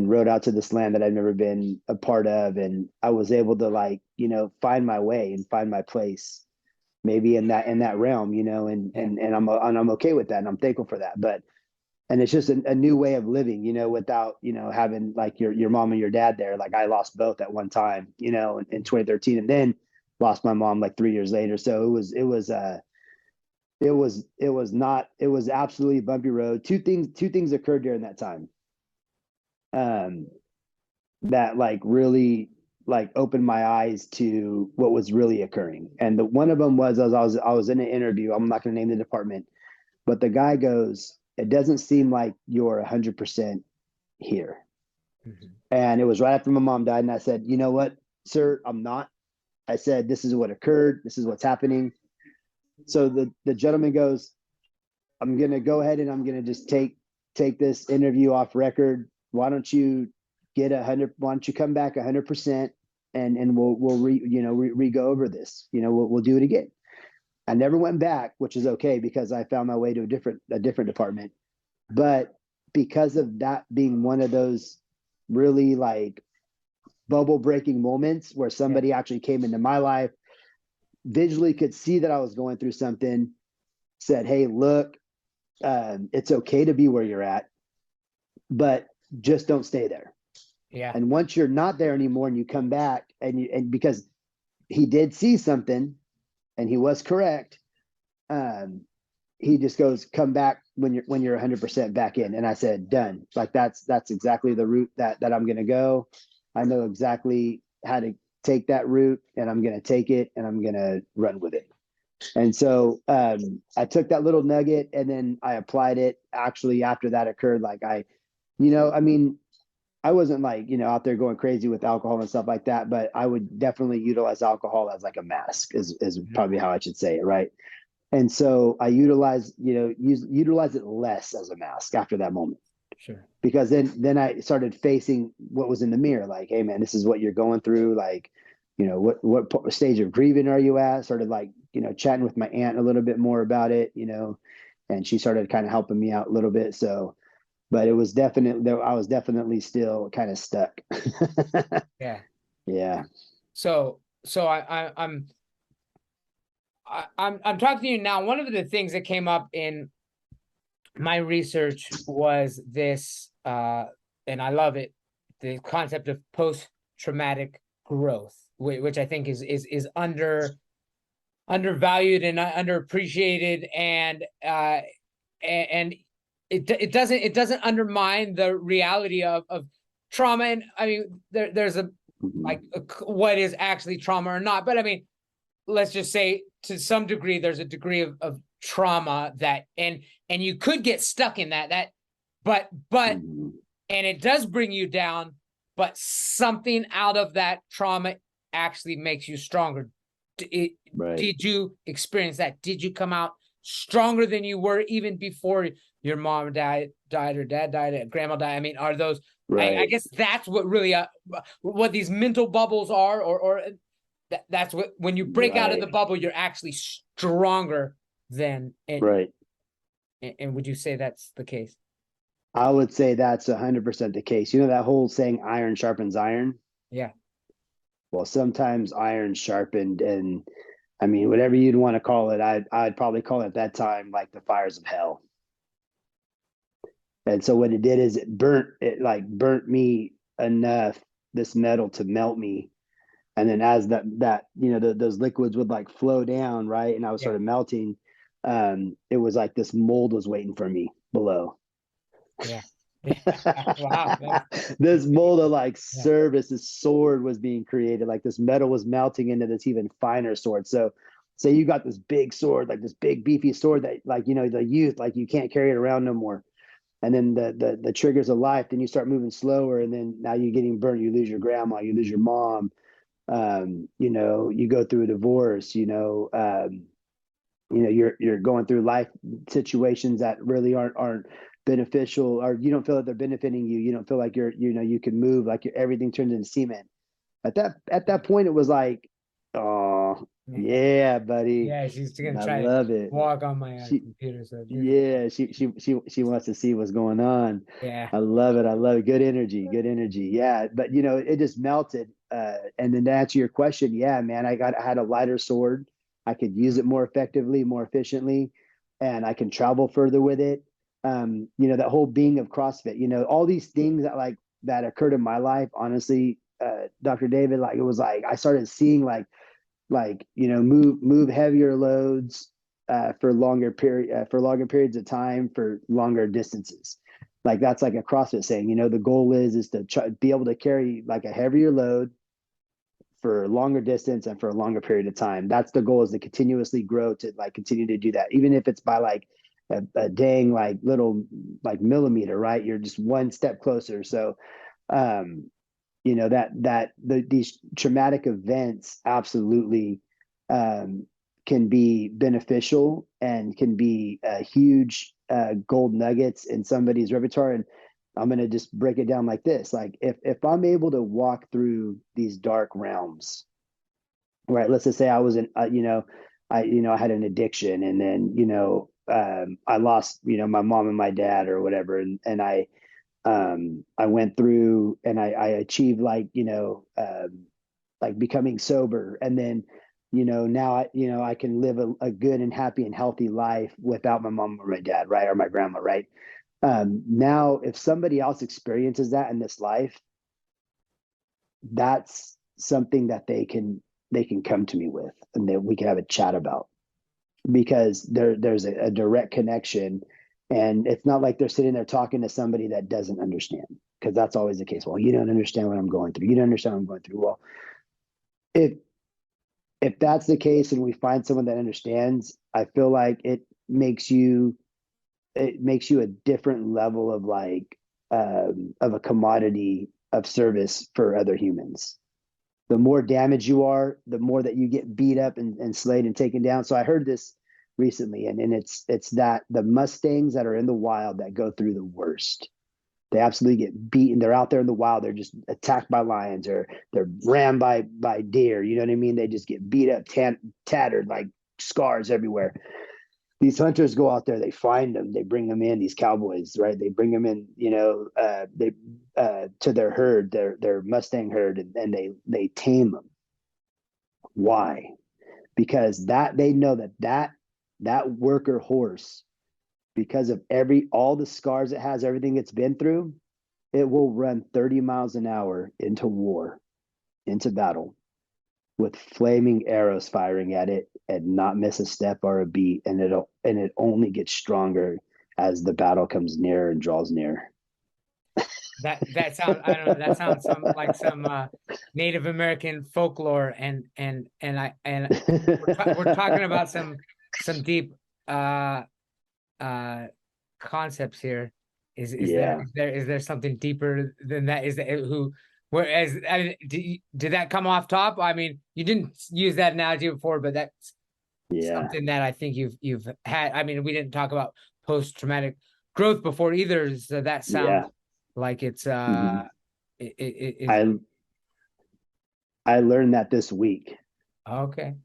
rode out to this land that I've never been a part of. And I was able to like, find my way and find my place maybe in that realm, and I'm okay with that. And I'm thankful for that. And it's just a new way of living, without, having like your mom and your dad there. Like I lost both at one time, in 2013, and then lost my mom like 3 years later. So it was absolutely a bumpy road. Two things occurred during that time. um, that like really like opened my eyes to what was really occurring. And one of them was, I was in an interview. I'm not going to name the department, but the guy goes, "It doesn't seem like you're 100% here." Mhm. And it was right after my mom died. And I said, "You know what, sir, I'm not." I said, "This is what occurred. This is what's happening." So the gentleman goes, "I'm going to go ahead and I'm going to just take this interview off record. Why don't you get 100? Why don't you come back 100%, and we'll re go over this. We'll do it again." I never went back, which is okay because I found my way to a different department. But because of that being one of those really like bubble breaking moments where Yeah. somebody actually came into my life, visually could see that I was going through something, said, "Hey, look, it's okay to be where you're at, but just don't stay there." Yeah. And once you're not there anymore and you come back and because he did see something and he was correct, um, he just goes, "Come back when you're 100% back in." And I said, "Done." Like that's exactly the route that I'm going to go. I know exactly how to take that route, and I'm going to take it and I'm going to run with it. And so I took that little nugget and then I applied it. Actually, after that occurred, like I mean, I wasn't like, out there going crazy with alcohol and stuff like that, but I would definitely utilize alcohol as like a mask is Mhm. probably how I should say it. Right. And so I utilize it less as a mask after that moment, Sure. because then I started facing what was in the mirror. Like, "Hey man, this is what you're going through. Like, what stage of grieving are you at?" Started like, chatting with my aunt a little bit more about it, and she started kind of helping me out a little bit. So, but it was definitely, I was definitely still kind of stuck. Yeah. Yeah. So I'm talking to you now. One of the things that came up in my research was this, and I love it, the concept of post-traumatic growth, which I think is undervalued and underappreciated, and it doesn't undermine the reality of trauma. And I mean, there's a Mhm. like what is actually trauma or not, but I mean, let's just say to some degree there's a degree of trauma that and you could get stuck in that but Mhm. and it does bring you down, but something out of that trauma actually makes you stronger. Right. Did you experience that? Did you come out stronger than you were even before your mom died or dad died, grandma died? I mean, are those? I Right. guess that's what really what these mental bubbles are, or that's what when you break out of the Right. bubble, you're actually stronger than it. Right. And would you say that's the case? I would say that's 100% the case. That whole saying, "Iron sharpens iron." Yeah. Well, sometimes iron's sharpened, and I mean, whatever you'd want to call it, I'd probably call it at that time like the fires of hell. And so what it did is it burnt me enough, this metal, to melt me. And then as those liquids would like flow down, right, and I was Yeah. sort of melting, it was like this mold was waiting for me below. Yeah. Yeah. Wow. This mold of like Yeah. service, this sword was being created. Like this metal was melting into this even finer sword. So say you got this big sword, like this big beefy sword that like, the youth, like you can't carry it around no more. And then the triggers of life, then you start moving slower, and then now you're getting burnt. You lose your grandma, you lose your mom, you go through a divorce, you're going through life situations that really aren't beneficial, or you don't feel that they're benefiting you. You don't feel like you can move, like everything turns into cement. At that point, it was like, "Oh yeah, buddy, Yeah. She's gonna I try to love it." walk on my She computer. So Yeah, she wants to see what's going on. yeah. I love it. I love it. Good energy. Good energy. Yeah, but it just melted. And then to answer your question, yeah, man, I had a lighter sword. I could use it more effectively, more efficiently, and I can travel further with it. That whole being of CrossFit, all these things that occurred in my life, honestly, Dr. David, like it was like I started seeing move heavier loads for longer periods of time, for longer distances. Like that's like a CrossFit saying, the goal is to be able to carry like a heavier load for a longer distance and for a longer period of time. That's the goal, is to continuously grow, to like continue to do that, even if it's by like a dang like little like millimeter, right? You're just one step closer. So um these traumatic events absolutely can be beneficial and can be huge gold nuggets in somebody's repertoire. And I'm going to just break it down like this: like if I'm able to walk through these dark realms, right? Let's just say I was I had an addiction, and then I lost my mom and my dad or whatever, and I went through and I achieved like becoming sober, and then now I can live a good and happy and healthy life without my mom or my dad, right, or my grandma, right. Now if somebody else experiences that in this life, that's something that they can come to me with, and that we can have a chat about, because there's a direct connection. And it's not like they're sitting there talking to somebody that doesn't understand, because that's always the case. Well, you don't understand what I'm going through. You don't understand what I'm going through. Well, if if that's the case and we find someone that understands, I feel like it makes you a different level of like of a commodity of service for other humans. The more damage you are, the more that you get beat up and slayed and taken down. So I heard this recently, and it's that the Mustangs that are in the wild that go through the worst. They absolutely get beaten. They're out there in the wild. They're just attacked by lions, or they're rammed by deer. You know what I mean? They just get beat up, tattered, like scars everywhere. These hunters go out there, they find them, they bring them in, these cowboys, right? They bring them in, they to their herd, their Mustang herd, and they tame them. Why? Because that they know that worker horse, because of all the scars it has, everything it's been through, it will run 30 miles an hour into war, into battle, with flaming arrows firing at it, and not miss a step or a beat, and it only gets stronger as the battle comes nearer and draws near. That sounds, I don't know, that sounds some Native American folklore, and we're talking about some deep uh uh concepts here. Yeah, Is there something deeper than that? Is that who whereas I mean, did that come off top? I mean, you didn't use that analogy before, but that's yeah, something that I think you've had. I mean, we didn't talk about post-traumatic growth before either, so that sounds yeah. like it's hmm it I I learned that this week. okay.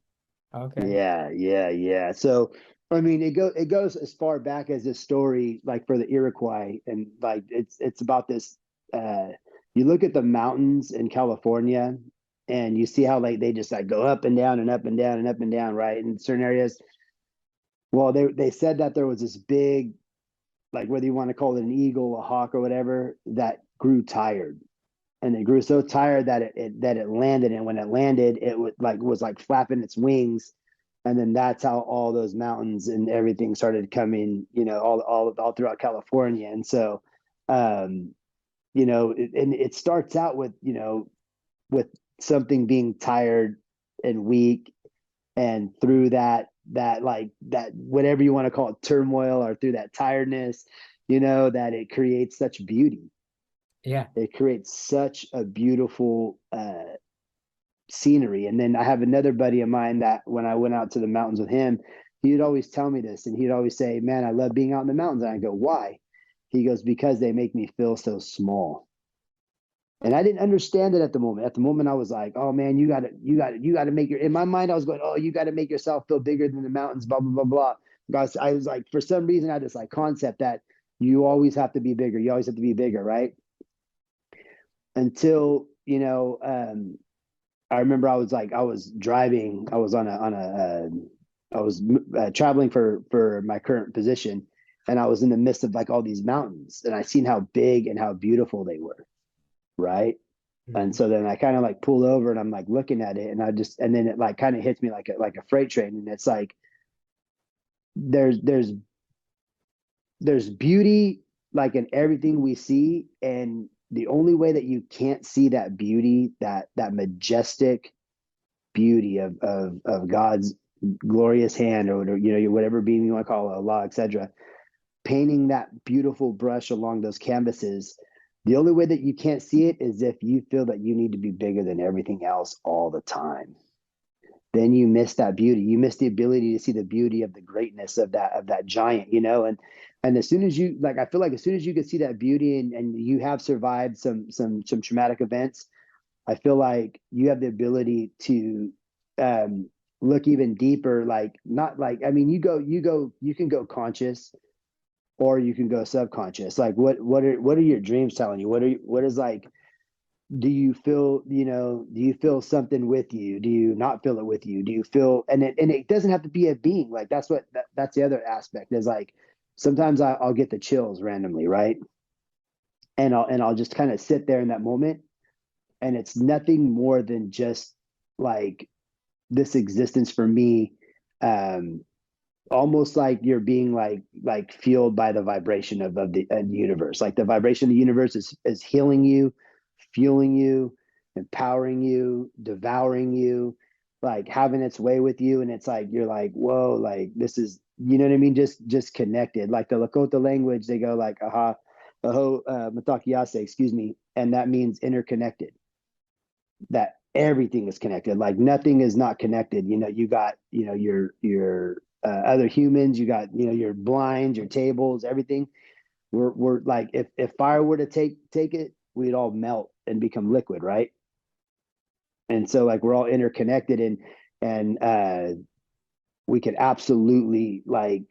Okay. Yeah, yeah, yeah. So, I mean, it goes as far back as this story, like for the Iroquois, and like it's about this. Uh, you look at the mountains in California, and you see how like they just like go up and down and up and down and up and down, right? In certain areas. Well, they said that there was this big, like whether you want to call it an eagle, a hawk, or whatever, that grew tired, and it grew so tired that it landed, and when it landed, it was like flapping its wings, and then that's how all those mountains and everything started coming, all throughout California. And so, um, and it starts out with something being tired and weak, and through that whatever you want to call it, turmoil, or through that tiredness, that it creates such beauty. Yeah. It creates such a beautiful scenery. And then I have another buddy of mine that when I went out to the mountains with him, he'd always tell me this, and he'd always say, "Man, I love being out in the mountains." And I go, "Why?" He goes, "Because they make me feel so small." And I didn't understand it at the moment. At the moment, I was like, "Oh man, you got to make your." In my mind, I was going, "Oh, you got to make yourself feel bigger than the mountains." Blah blah blah blah. Guys, I was like, for some reason, I had this like concept that you always have to be bigger. You always have to be bigger, right? Until I remember I was driving. I was I was traveling for my current position, and I was in the midst of like all these mountains, and I seen how big and how beautiful they were, right? And Mhm. so then I kind of like pull over, and I'm like looking at it, and then it like kind of hits me like a freight train, and it's like there's there's beauty like in everything we see. And the only way that you can't see that beauty, that majestic beauty of God's glorious hand, or whatever being you want to call it, Allah, etc., painting that beautiful brush along those canvases, the only way that you can't see it is if you feel that you need to be bigger than everything else all the time. Then you miss that beauty. You miss the ability to see the beauty of the greatness of that giant, and as soon as you, like, I feel like as soon as you can see that beauty, and you have survived some traumatic events, I feel like you have the ability to look even deeper. Like, not like, I mean, you can go conscious, or you can go subconscious. Like, what are your dreams telling you? What is, like, do you feel, do you feel something with you? Do you not feel it with you? Do you feel, and it doesn't have to be a being. Like, that's the other aspect, is like, sometimes I'll get the chills randomly, right? And I'll just kind of sit there in that moment, and it's nothing more than just like this existence for me, almost like you're being like fueled by the vibration of the universe. Like, the vibration of the universe is healing you, fueling you, empowering you, devouring you, like having its way with you. And it's like, you're like, whoa, like, this is, you know what I mean, just connected. Like the Lakota language, they go like, aha, aho, matakiase, excuse me, and that means interconnected. That everything is connected. Like, nothing is not connected. You got, your other humans, you got, your blinds, your tables, everything. We're like, if fire were to take it, we'd all melt and become liquid, right? And so, like, we're all interconnected, and we could absolutely, like,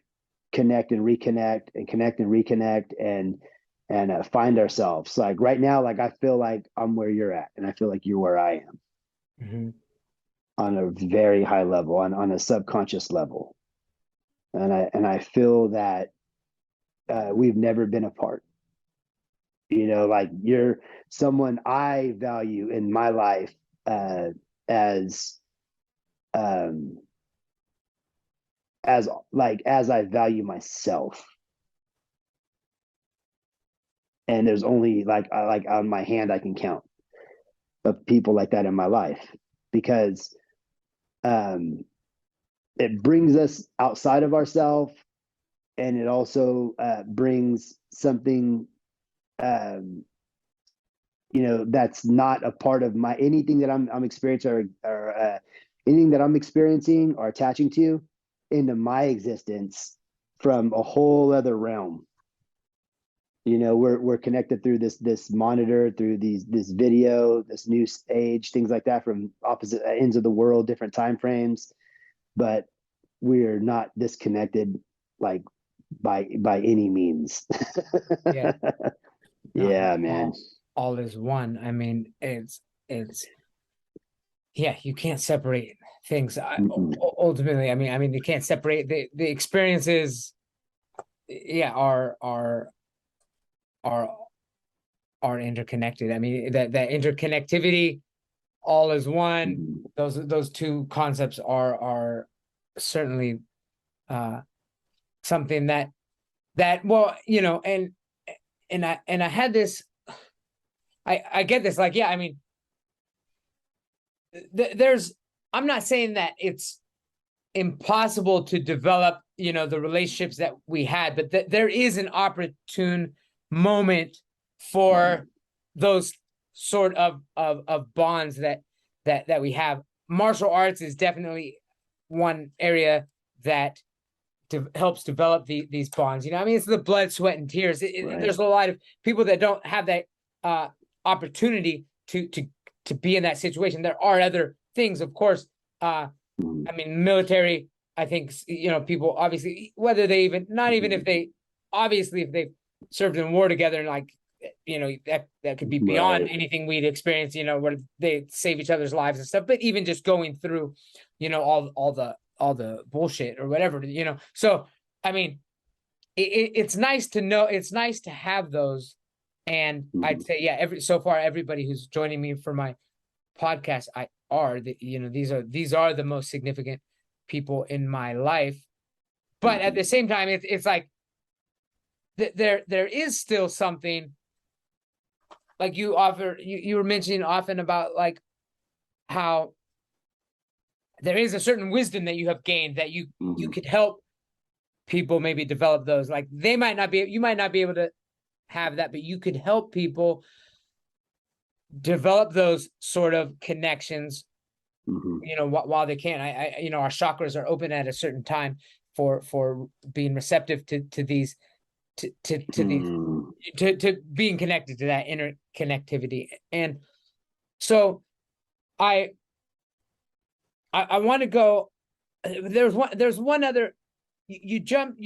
connect and reconnect, and connect and reconnect, and find ourselves. Like, right now, like, I feel like I'm where you're at, and I feel like you're where I am. Mm-hmm. On a very high level, on a subconscious level. And I feel that we've never been apart. Like, you're someone I value in my life, as um as I value myself. And there's only, like on my hand I can count of people like that in my life, because um it brings us outside of ourselves, and it also brings something, um, that's not a part of my anything that I'm experiencing, or anything that I'm experiencing or attaching to into my existence from a whole other realm. We're connected through this monitor, through this video, this new age, things like that, from opposite ends of the world, different time frames, but we're not disconnected, like, by any means. Yeah. No, Yeah, man. all is one. I mean, it's yeah, you can't separate things. Mm-mm. Ultimately, I mean, you can't separate the experiences. Yeah, are are interconnected. I mean, that interconnectivity, all is one. Mm-mm. Those two concepts are certainly something that well, and I had this. I get this. Like, yeah, I mean, there's. I'm not saying that it's impossible to develop, the relationships that we had, but there is an opportune moment for those sort of bonds that we have. Martial arts is definitely one area that helps develop these bonds. I mean, it's the blood, sweat, and tears. Right. There's a lot of people that don't have that opportunity to be in that situation. There are other things, of course. I mean, military, I think, people obviously, whether they even, not even if they, obviously, if they've served in war together, and like, that could be beyond Right. anything we'd experience, where they save each other's lives and stuff. But even just going through, all the bullshit or whatever, So, I mean, it's nice to know, it's nice to have those. And I'd say, yeah, so far, everybody who's joining me for my podcast, these are the most significant people in my life. But at the same time, it's like there is still something like you were mentioning often about like how there is a certain wisdom that you have gained that you could help people maybe develop those. Like you might not be able to have that, but you could help people develop those sort of connections, while they can. Our chakras are open at a certain time for being receptive to these to being connected to that interconnectivity. And so I want to go. There's one other. You jump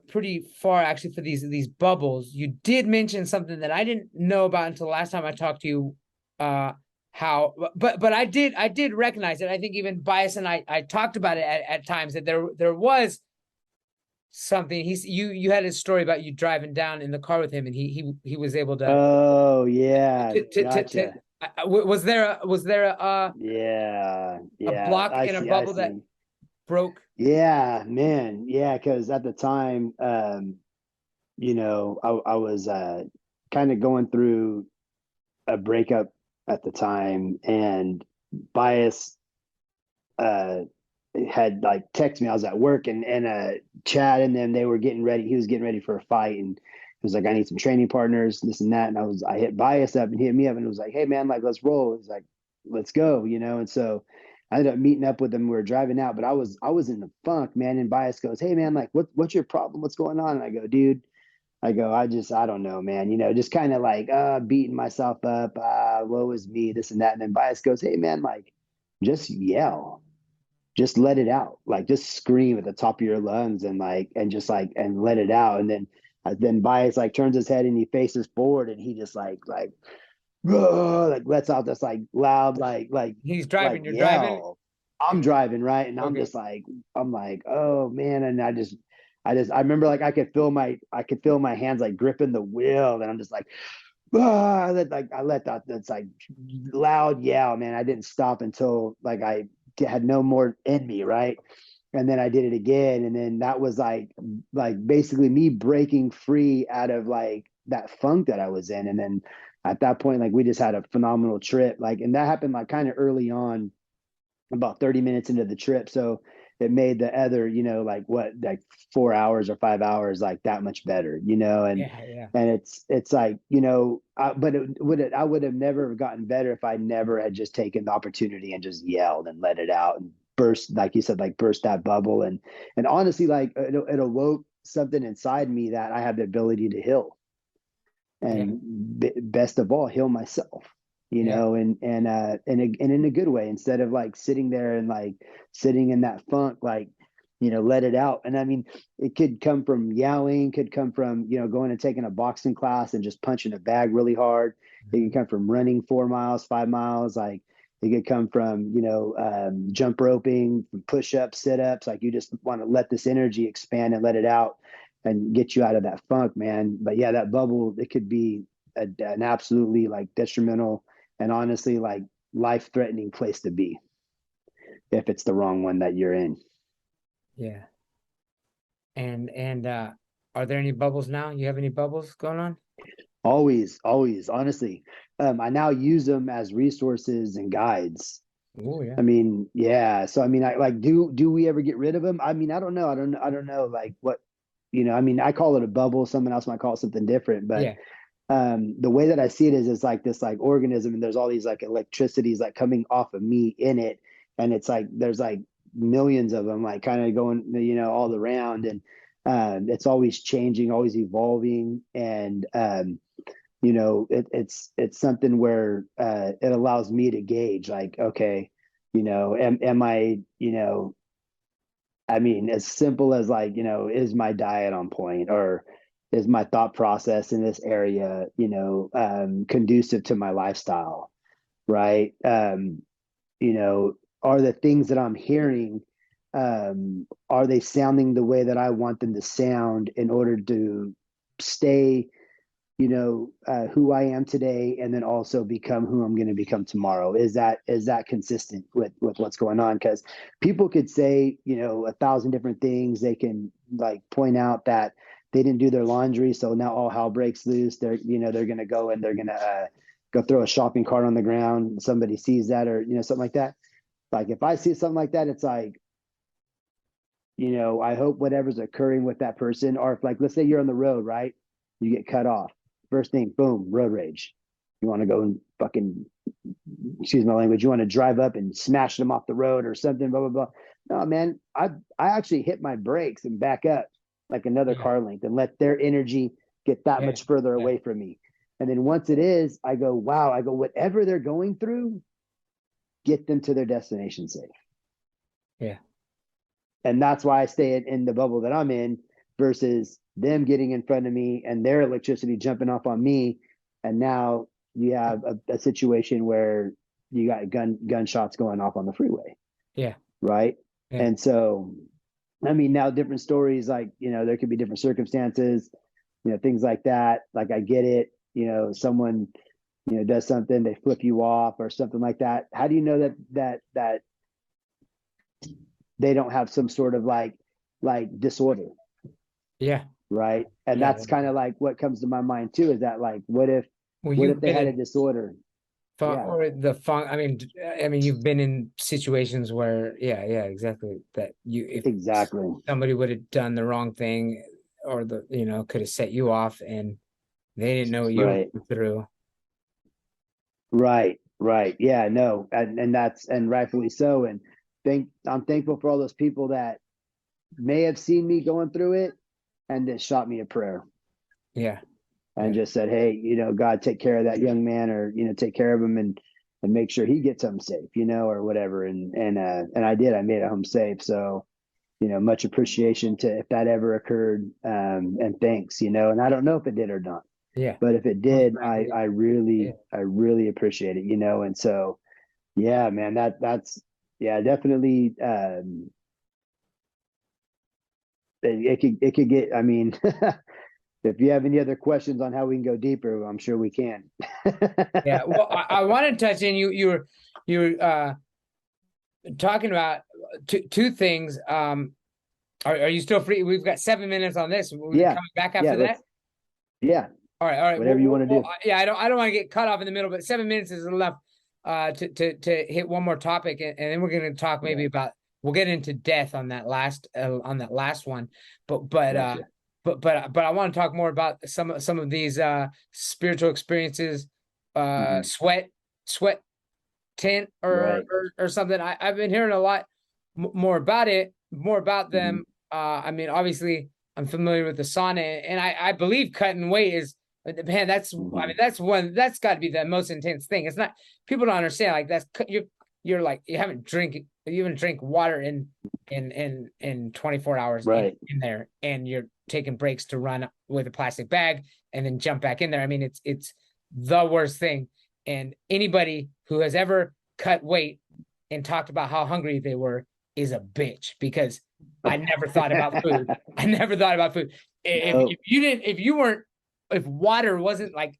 pretty far actually for these bubbles. You did mention something that I didn't know about until last time I talked to you. But I did recognize it. I think even Bias and I talked about it at times that there was something. You had a story about you driving down in the car with him, and he was able to. Oh yeah, gotcha. Was there a Yeah, a block I in a see, I bubble that see. broke? Yeah, man. Yeah, because at the time, I was kind of going through a breakup at the time, and Bias uh had like text me. I was at work and Chad and them, they were getting ready. He was getting ready for a fight, and he was like, I need some training partners, this and that. And I hit Bias up and he hit me up and it was like, hey man, like let's roll. It was like, let's go, And so I ended up meeting up with him. We were driving out, but I was in the funk, man. And Bias goes, hey man, like what's your problem? What's going on? And I go, dude, I don't know, man. Just kind of like beating myself up, woe is me, this and that. And then Bias goes, hey man, like just yell, just let it out, like just scream at the top of your lungs and like and just like and let it out. And then Bias like turns his head and he faces forward and he just like like lets out this like loud He's like driving. You're driving. yell. I'm driving, right, and Okay. I'm like, oh man. And I remember like I could feel my hands like gripping the wheel, and I'm just like, I let that that's like loud yell, man. I didn't stop until like I had no more in me, right? And then I did it again, and then that was like basically me breaking free out of like that funk that I was in. And then at that point, like we just had a phenomenal trip, like, and that happened like kind of early on, about 30 minutes into the trip. So it made the other, like what, like 4 hours or 5 hours, like that much better, and Yeah. it's like, but I would have never gotten better if I never had just taken the opportunity and just yelled and let it out and burst, like you said, like burst that bubble. And honestly, like it awoke something inside me that I have the ability to heal, Yeah. and best of all, heal myself, Yeah. and in a good way, instead of like sitting there and like sitting in that funk, like, let it out. And I mean, it could come from yelling, could come from, going and taking a boxing class and just punching a bag really hard. It can come from running 4 miles, 5 miles. Like it could come from, jump roping, push-ups, sit-ups. Like you just want to let this energy expand and let it out and get you out of that funk, man. But yeah, that bubble, it could be an absolutely like detrimental and honestly like life-threatening place to be if it's the wrong one that you're in. Yeah. And are there any bubbles now? You have any bubbles going on? Always, always, honestly. I now use them as resources and guides. Oh yeah. I mean, yeah. So I mean, I like do we ever get rid of them? I mean, I don't know. I don't know like what, I mean, I call it a bubble. Someone else might call it something different, but Yeah. the way that I see it is it's like this like organism, and there's all these like electricities like coming off of me in it, and it's like there's like millions of them like kind of going all around, and it's always changing, always evolving, and it's something where it allows me to gauge like, okay, am I, I mean, as simple as like, is my diet on point, or is my thought process in this area, conducive to my lifestyle, right? Are the things that I'm hearing, are they sounding the way that I want them to sound in order to stay, who I am today, and then also become who I'm going to become tomorrow? Is that consistent with what's going on? Because people could say, 1,000 different things. They can like point out that they didn't do their laundry, so now all hell breaks loose. They're they're gonna go and they're gonna go throw a shopping cart on the ground. Somebody sees that, or something like that. Like if I see something like that, it's like, I hope whatever's occurring with that person, or if, like, let's say you're on the road, right? You get cut off. First thing, boom, road rage. You want to go and fucking, excuse my language, you want to drive up and smash them off the road or something, blah, blah, blah. No, man, I actually hit my brakes and back up like another car length and let their energy get that much further away from me. And then once it is, I go, wow, whatever they're going through, get them to their destination safe. Yeah. And that's why I stay in the bubble that I'm in versus them getting in front of me and their electricity jumping off on me. And now you have a situation where you got gunshots going off on the freeway. Yeah. Right. Yeah. And so, I mean, now different stories, like, there could be different circumstances, things like that. Like, I get it. Someone, does something, they flip you off or something like that. How do you know that they don't have some sort of like disorder? Yeah. Right. And that's kind of like what comes to my mind too, is that, like, what if they had a disorder? Or the fun. I mean, you've been in situations where, exactly, that if exactly somebody would have done the wrong thing, or could have set you off, and they didn't know what you were through. Right. Yeah, no. And that's, and rightfully so. And I'm thankful for all those people that may have seen me going through it and that shot me a prayer. Yeah. And just said, hey, God, take care of that young man, or, take care of him and make sure he gets home safe, or whatever. And I did, I made it home safe. So, much appreciation to if that ever occurred. And thanks, and I don't know if it did or not. Yeah. But if it did, I really appreciate it, And so, yeah, man, that's definitely, it could get, I mean, if you have any other questions on how we can go deeper, I'm sure we can. Yeah. Well, I want to touch in, you were talking about two things. Are you still free? We've got 7 minutes on this. We'll be coming back after that. Yeah. All right. Whatever you want to do. Yeah, I don't want to get cut off in the middle, but 7 minutes is enough to hit one more topic, and then we're going to talk maybe about, we'll get into death on that last one, but Gotcha. But I want to talk more about some of these spiritual experiences, sweat tent or something. I've been hearing a lot more about them. I mean, obviously I'm familiar with the sauna, and I believe cutting weight is, man, that's I mean, that's got to be the most intense thing. It's not, people don't understand, like, that's you're like, you haven't drink water in 24 hours in there, and you're taking breaks to run with a plastic bag and then jump back in there. I mean, it's the worst thing. And anybody who has ever cut weight and talked about how hungry they were is a bitch, because I never thought about food. I never thought about food. If water wasn't like,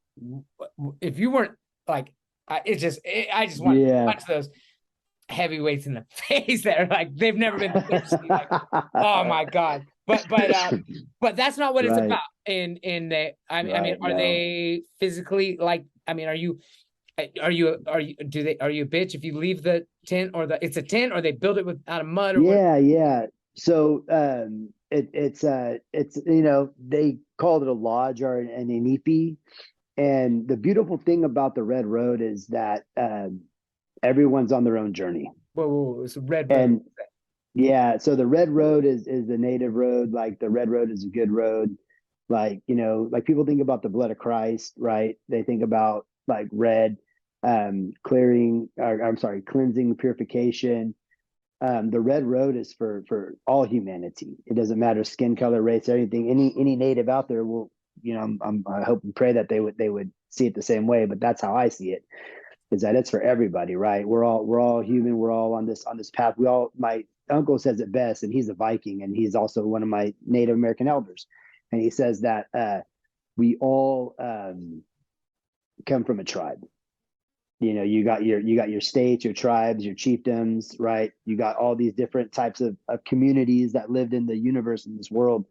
if you weren't like, I just want to punch those heavyweights in the face that are like, they've never been thirsty. Like, oh my God. But that's not what it's about. In the, I mean, are they physically, like, I mean, are you a bitch if you leave the tent, or it's a tent, or they build it out of mud? Or yeah. So it's they called it a lodge or an inipi. And the beautiful thing about the Red Road is that everyone's on their own journey. Whoa, it's a red road. And yeah, so the Red Road is the native road. Like, the Red Road is a good road. Like, like people think about the blood of Christ, right? They think about like red, cleansing, purification. The Red Road is for all humanity. It doesn't matter skin color, race, anything. Any native out there will, I hope and pray that they would see it the same way. But that's how I see it, is that it's for everybody, right? We're all human. We're all on this path. My uncle says it best, and he's a Viking, and he's also one of my Native American elders. And he says that we all come from a tribe. You got your states, your tribes, your chiefdoms, right? You got all these different types of communities that lived in the universe, in this world.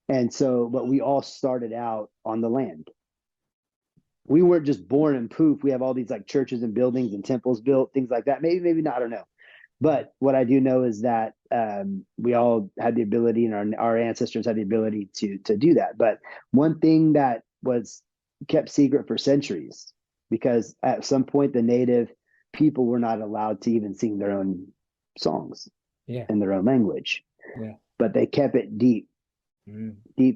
And so, but we all started out on the land. We weren't just born and poof. We have all these like churches and buildings and temples built, things like that. Maybe not. I don't know. But what I do know is that we all had the ability, and our ancestors had the ability to do that. But one thing that was kept secret for centuries, because at some point the native people were not allowed to even sing their own songs Yeah. in their own language. Yeah. But they kept it deep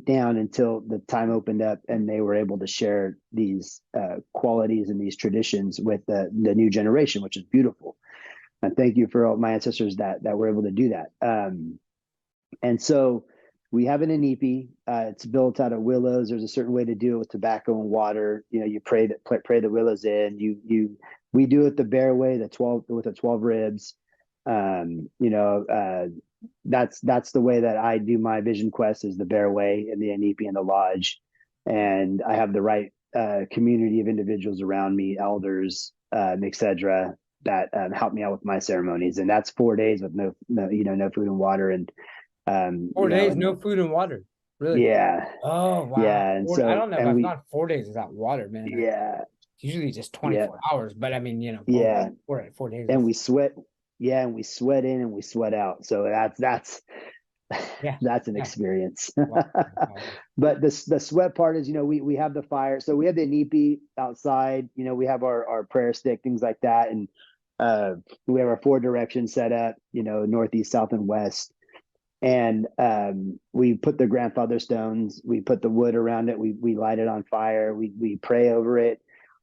down until the time opened up and they were able to share these qualities and these traditions with the new generation, which is beautiful. And thank you for all my ancestors that were able to do that. And so we have an inipi. It's built out of willows. There's a certain way to do it with tobacco and water. You know, you pray the willows in. We do it the bear way, the 12 with the 12 ribs. That's the way that I do my vision quest, is the bear way and the inipi and the lodge. And I have the right community of individuals around me, elders, etc., that help me out with my ceremonies. And that's 4 days with no food and water. And 4 days, no food and water. Really? yeah, Oh, wow. yeah. And I so, don't know if and I've we, gone 4 days without water, man. yeah, Usually just yeah, 24 hours, but I mean, yeah. 4 days And is, we sweat. Yeah. And we sweat in and we sweat out. So that's, yeah, that's an yeah. experience. Wow. But the sweat part is, we have the fire. So we have the nipi outside, we have our prayer stick, things like that. And we have our 4 directions set up, northeast, south, and west. And we put the grandfather stones, we put the wood around it, we light it on fire, we pray over it.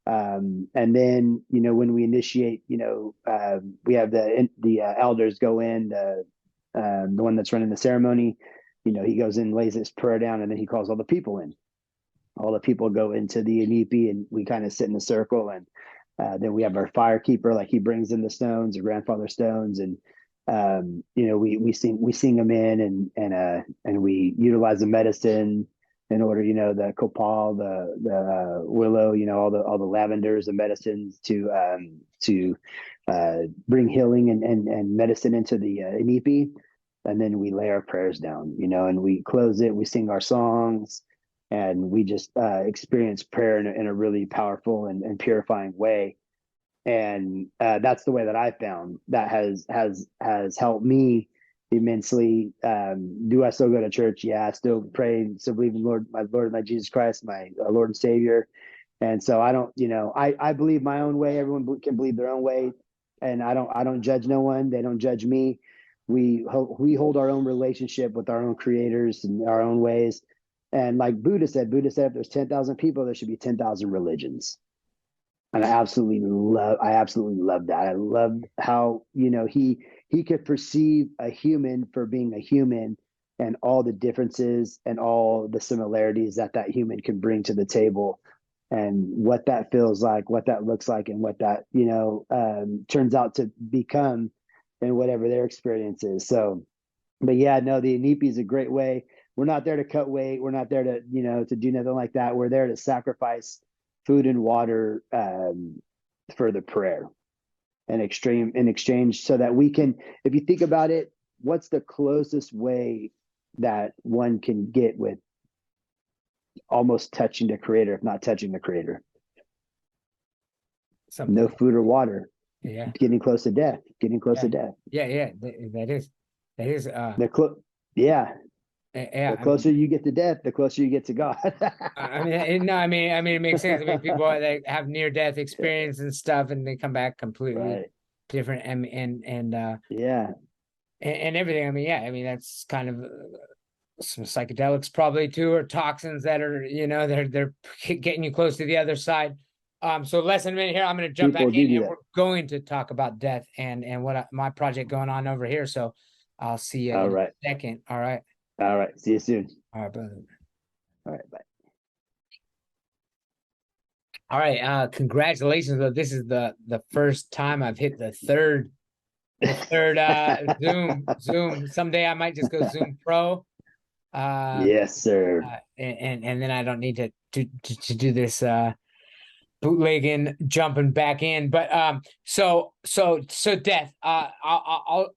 And then, when we initiate, we have the elders go in, the one that's running the ceremony, he goes in, lays his prayer down, and then he calls all the people in. All the people go into the inipi, and we kind of sit in a circle. And then we have our fire keeper, like he brings in the stones, the grandfather stones, and we sing them in, and we utilize the medicine in order, the copal, the willow, all the lavenders, the medicines to bring healing and medicine into the inipi. And then we lay our prayers down, and we close it. We sing our songs, and we just experience prayer in a really powerful and purifying way. And that's the way that I found that has helped me immensely. Do I still go to church? Yeah, I still pray, still believe in my Lord and my Jesus Christ, my Lord and Savior. And so I don't, I believe my own way. Everyone can believe their own way, and I don't judge no one. They don't judge me. We hold our own relationship with our own creators and our own ways. And like Buddha said, if there's 10,000 people, there should be 10,000 religions. And I absolutely love that. I love how, he could perceive a human for being a human, and all the differences and all the similarities that human can bring to the table, and what that feels like, what that looks like, and what that, turns out to become in whatever their experience is. So, but yeah, no, the inipi is a great way. We're not there to cut weight. We're not there to, to do nothing like that. We're there to sacrifice food and water for the prayer in exchange, so that we can, if you think about it, what's the closest way that one can get with almost touching the creator, if not touching the creator? No food or water. Yeah. Getting close to death. To death. Yeah. That is yeah. Yeah, the closer you get to death, the closer you get to God. I mean, it makes sense. I mean, people that have near-death experience and stuff, and they come back completely different, and yeah, and everything. I mean, yeah, I mean that's kind of some psychedelics probably too, or toxins that are, they're getting you close to the other side. So less than a minute here, I'm going to jump back in, and we're going to talk about death and what my project going on over here. So I'll see you in a second. All right. All right. See you soon. All right, brother. All right. Bye. All right. Congratulations. This is the first time I've hit the third Zoom. Someday I might just go Zoom Pro. Yes, sir. And then I don't need to do this bootlegging, jumping back in. But so death. I'll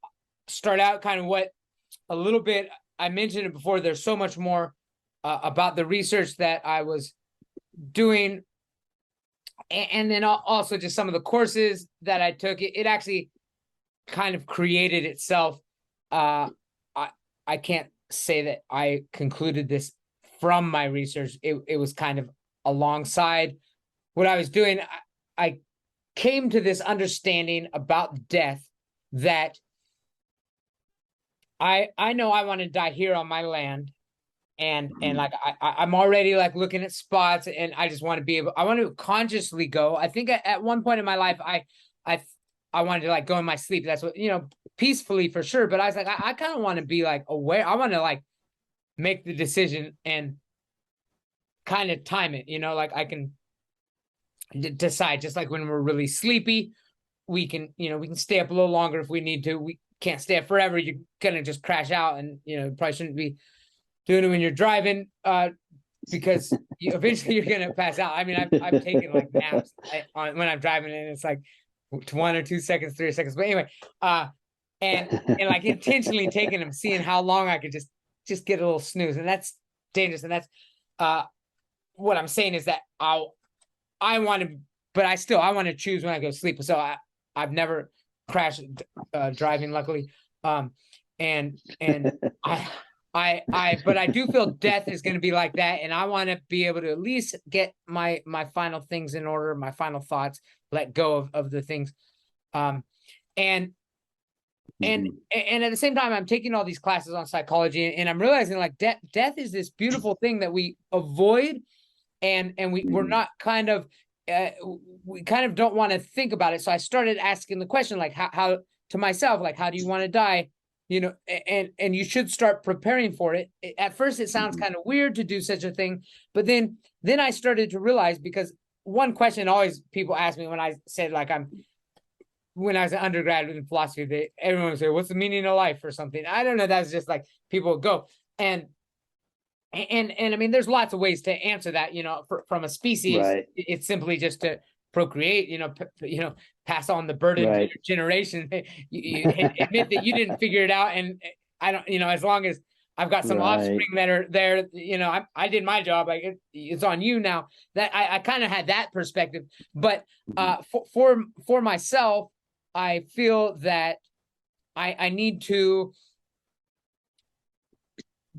start out kind of what a little bit. I mentioned it before. There's so much more about the research that I was doing, and then also just some of the courses that I took. It actually kind of created itself. I can't say that I concluded this from my research. It was kind of alongside what I was doing. I came to this understanding about death that I know I want to die here on my land, and like I'm already like looking at spots, and I just want to be able, I want to consciously go. I think at one point in my life I I wanted to like go in my sleep. That's what, peacefully for sure. But I was like, I kind of want to be like aware. I want to like make the decision and kind of time it, like I can decide, just like when we're really sleepy, we can stay up a little longer if we need to. We can't stay up forever. You're gonna just crash out, and probably shouldn't be doing it when you're driving, because eventually you're gonna pass out. I mean, I've taken like naps when I'm driving, and it's like 1 or 2 seconds, 3 seconds. But anyway, and like intentionally taking them, seeing how long I could just get a little snooze, and that's dangerous. And that's what I'm saying is that I want to, but I want to choose when I go to sleep. So I've never crashed driving, luckily, and but I do feel death is going to be like that, and I want to be able to at least get my final things in order, my final thoughts, let go of the things, and at the same time, I'm taking all these classes on psychology, and I'm realizing like death is this beautiful thing that we avoid, and we're not kind of we kind of don't want to think about it. So I started asking the question, like, how to myself, like, how do you want to die? And you should start preparing for it. At first, it sounds kind of weird to do such a thing, but then I started to realize, because one question always people ask me when I said like when I was an undergraduate in philosophy, everyone would say, "What's the meaning of life?" or something. I don't know. That's just like people would go, and I mean, there's lots of ways to answer that. From a species, Right. it's simply just to procreate. Pass on the burden to your generation. You admit that you didn't figure it out, and I don't. As long as I've got some offspring that are there, I did my job. Like it's on you now. That I kind of had that perspective, but for myself, I feel that I need to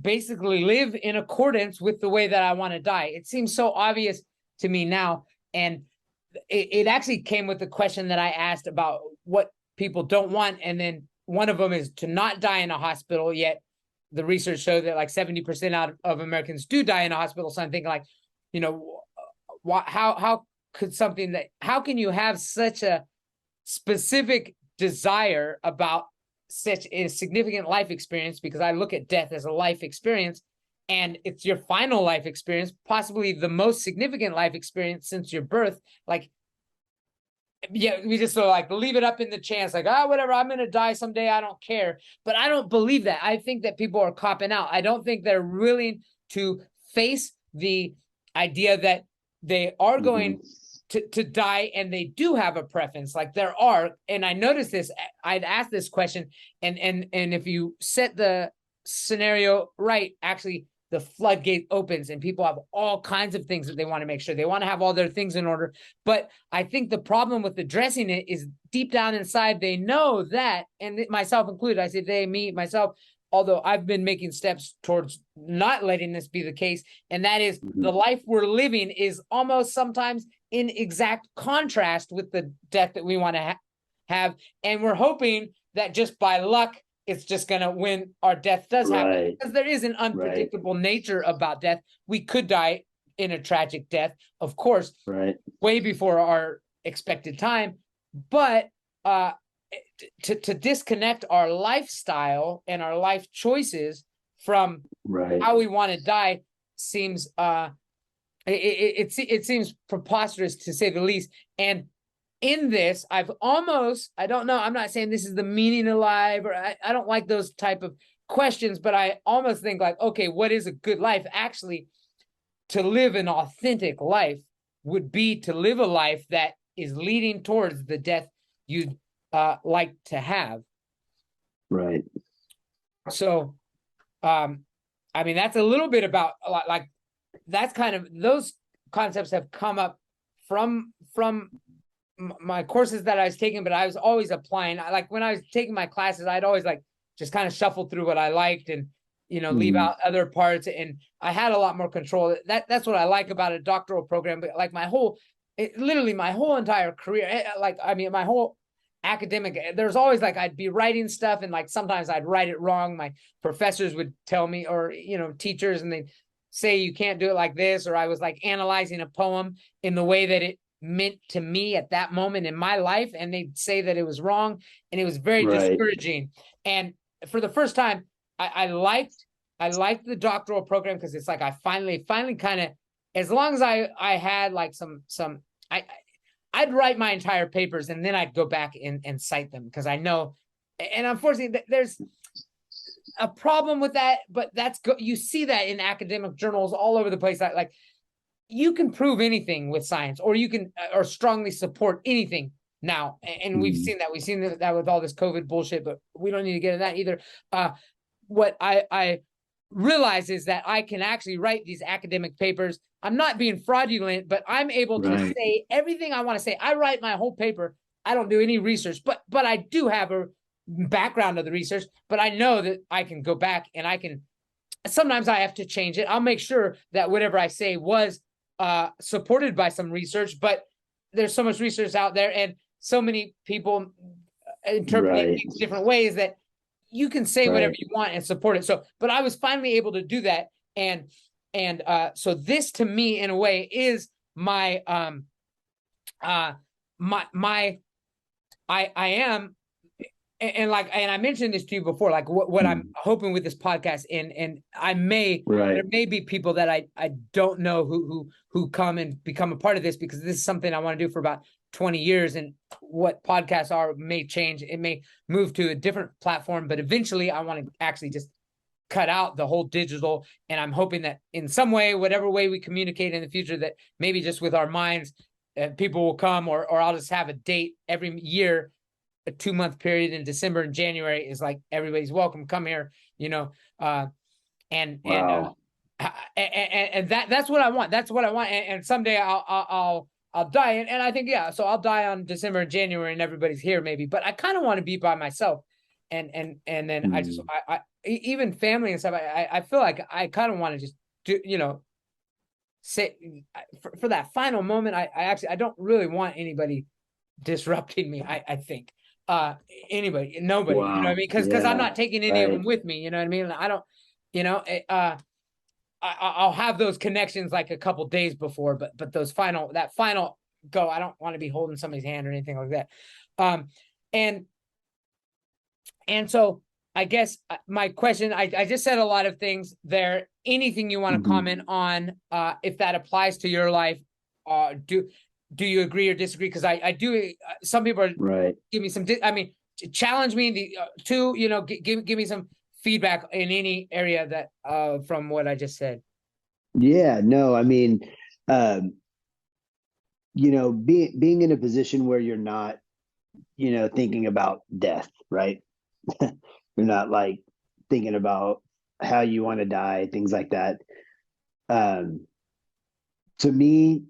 basically live in accordance with the way that I want to die. It seems so obvious to me now. And it actually came with the question that I asked about what people don't want. And then one of them is to not die in a hospital, yet the research showed that like 70% out of Americans do die in a hospital. So I'm thinking like, how could how can you have such a specific desire about such a significant life experience? Because I look at death as a life experience, and it's your final life experience, possibly the most significant life experience since your birth. Like, yeah, we just sort of like leave it up in the chance, like, whatever, I'm going to die someday, I don't care. But I don't believe that. I think that people are copping out. I don't think they're willing to face the idea that they are going to die, and they do have a preference. Like there are, and I noticed this, I'd asked this question, and if you set the scenario right, actually the floodgate opens, and people have all kinds of things that they want to make sure. They want to have all their things in order. But I think the problem with addressing it is deep down inside, they know that, and myself included, I say they, me, myself, although I've been making steps towards not letting this be the case, and that is the life we're living is almost sometimes in exact contrast with the death that we want to have. And we're hoping that just by luck, it's just going to, when our death does happen, because there is an unpredictable nature about death. We could die in a tragic death, of course, way before our expected time. But to disconnect our lifestyle and our life choices from how we want to die seems it seems preposterous, to say the least. And in this, I don't know, I'm not saying this is the meaning of life, or I don't like those type of questions, but I almost think like, okay, what is a good life? Actually, to live an authentic life would be to live a life that is leading towards the death you'd like to have. Right. So I mean, that's a little bit about like that's kind of those concepts have come up from my courses that I was taking, but I was always applying. Like when I was taking my classes, I'd always like just kind of shuffle through what I liked and leave Mm, out other parts. And I had a lot more control. That's what I like about a doctoral program. But like literally my whole entire career, like I mean, my whole academic, there's always like I'd be writing stuff and like sometimes I'd write it wrong. My professors would tell me, or teachers, and they say you can't do it like this, or I was like analyzing a poem in the way that it meant to me at that moment in my life, and they'd say that it was wrong, and it was very right. discouraging. And for the first time, I liked the doctoral program because it's like I finally kind of, as long as I had like I I'd write my entire papers and then I'd go back and cite them because I know, and unfortunately there's a problem with that, but you see that in academic journals all over the place. Like you can prove anything with science, or you can or strongly support anything now. And we've Mm, seen that with all this COVID bullshit, but we don't need to get into that either. What I realize is that I can actually write these academic papers. I'm not being fraudulent, but I'm able to right. say everything I want to say. I write my whole paper. I don't do any research, but I do have a background of the research, but I know that I can go back and I can, sometimes I have to change it. I'll make sure that whatever I say was supported by some research, but there's so much research out there and so many people interpreting Right. things different ways that you can say whatever Right. you want and support it. So, but I was finally able to do that. So this to me in a way is my, my, I am, and I mentioned this to you before, like what I'm Mm, hoping with this podcast, and there right. may be people that I don't know who come and become a part of this, because this is something I want to do for about 20 years, and what podcasts are may change. It may move to a different platform, but eventually I want to actually just cut out the whole digital. And I'm hoping that in some way, whatever way we communicate in the future, that maybe just with our minds, people will come, or I'll just have a date every year, a 2 month period in December and January is like everybody's welcome, come here, uh and Wow. that's what I want. That's what I want. And someday I'll die. And I think, yeah, so I'll die on December and January and everybody's here maybe, but I kind of want to be by myself. And then I just, Mm, even family and stuff, I feel like I kind of want to just do, say for that final moment. I don't really want anybody disrupting me. I think uh nobody, you know what I wow. mean, because I'm Yeah. not taking any of them Right. with me, you know what I mean. I don't, I'll have those connections like a couple days before, but that final go, I don't want to be holding somebody's hand or anything like that. um and so I guess my question, I just said a lot of things there. Anything you want to Hmm. comment on, if that applies to your life? Do you agree or disagree? Because I do. Some people are Right. give me some. I mean, challenge me to give me some feedback in any area that from what I just said. Yeah. No, I mean, um, being in a position where you're not, thinking about death, right? You're not like thinking about how you want to die, things like that. Um, to me,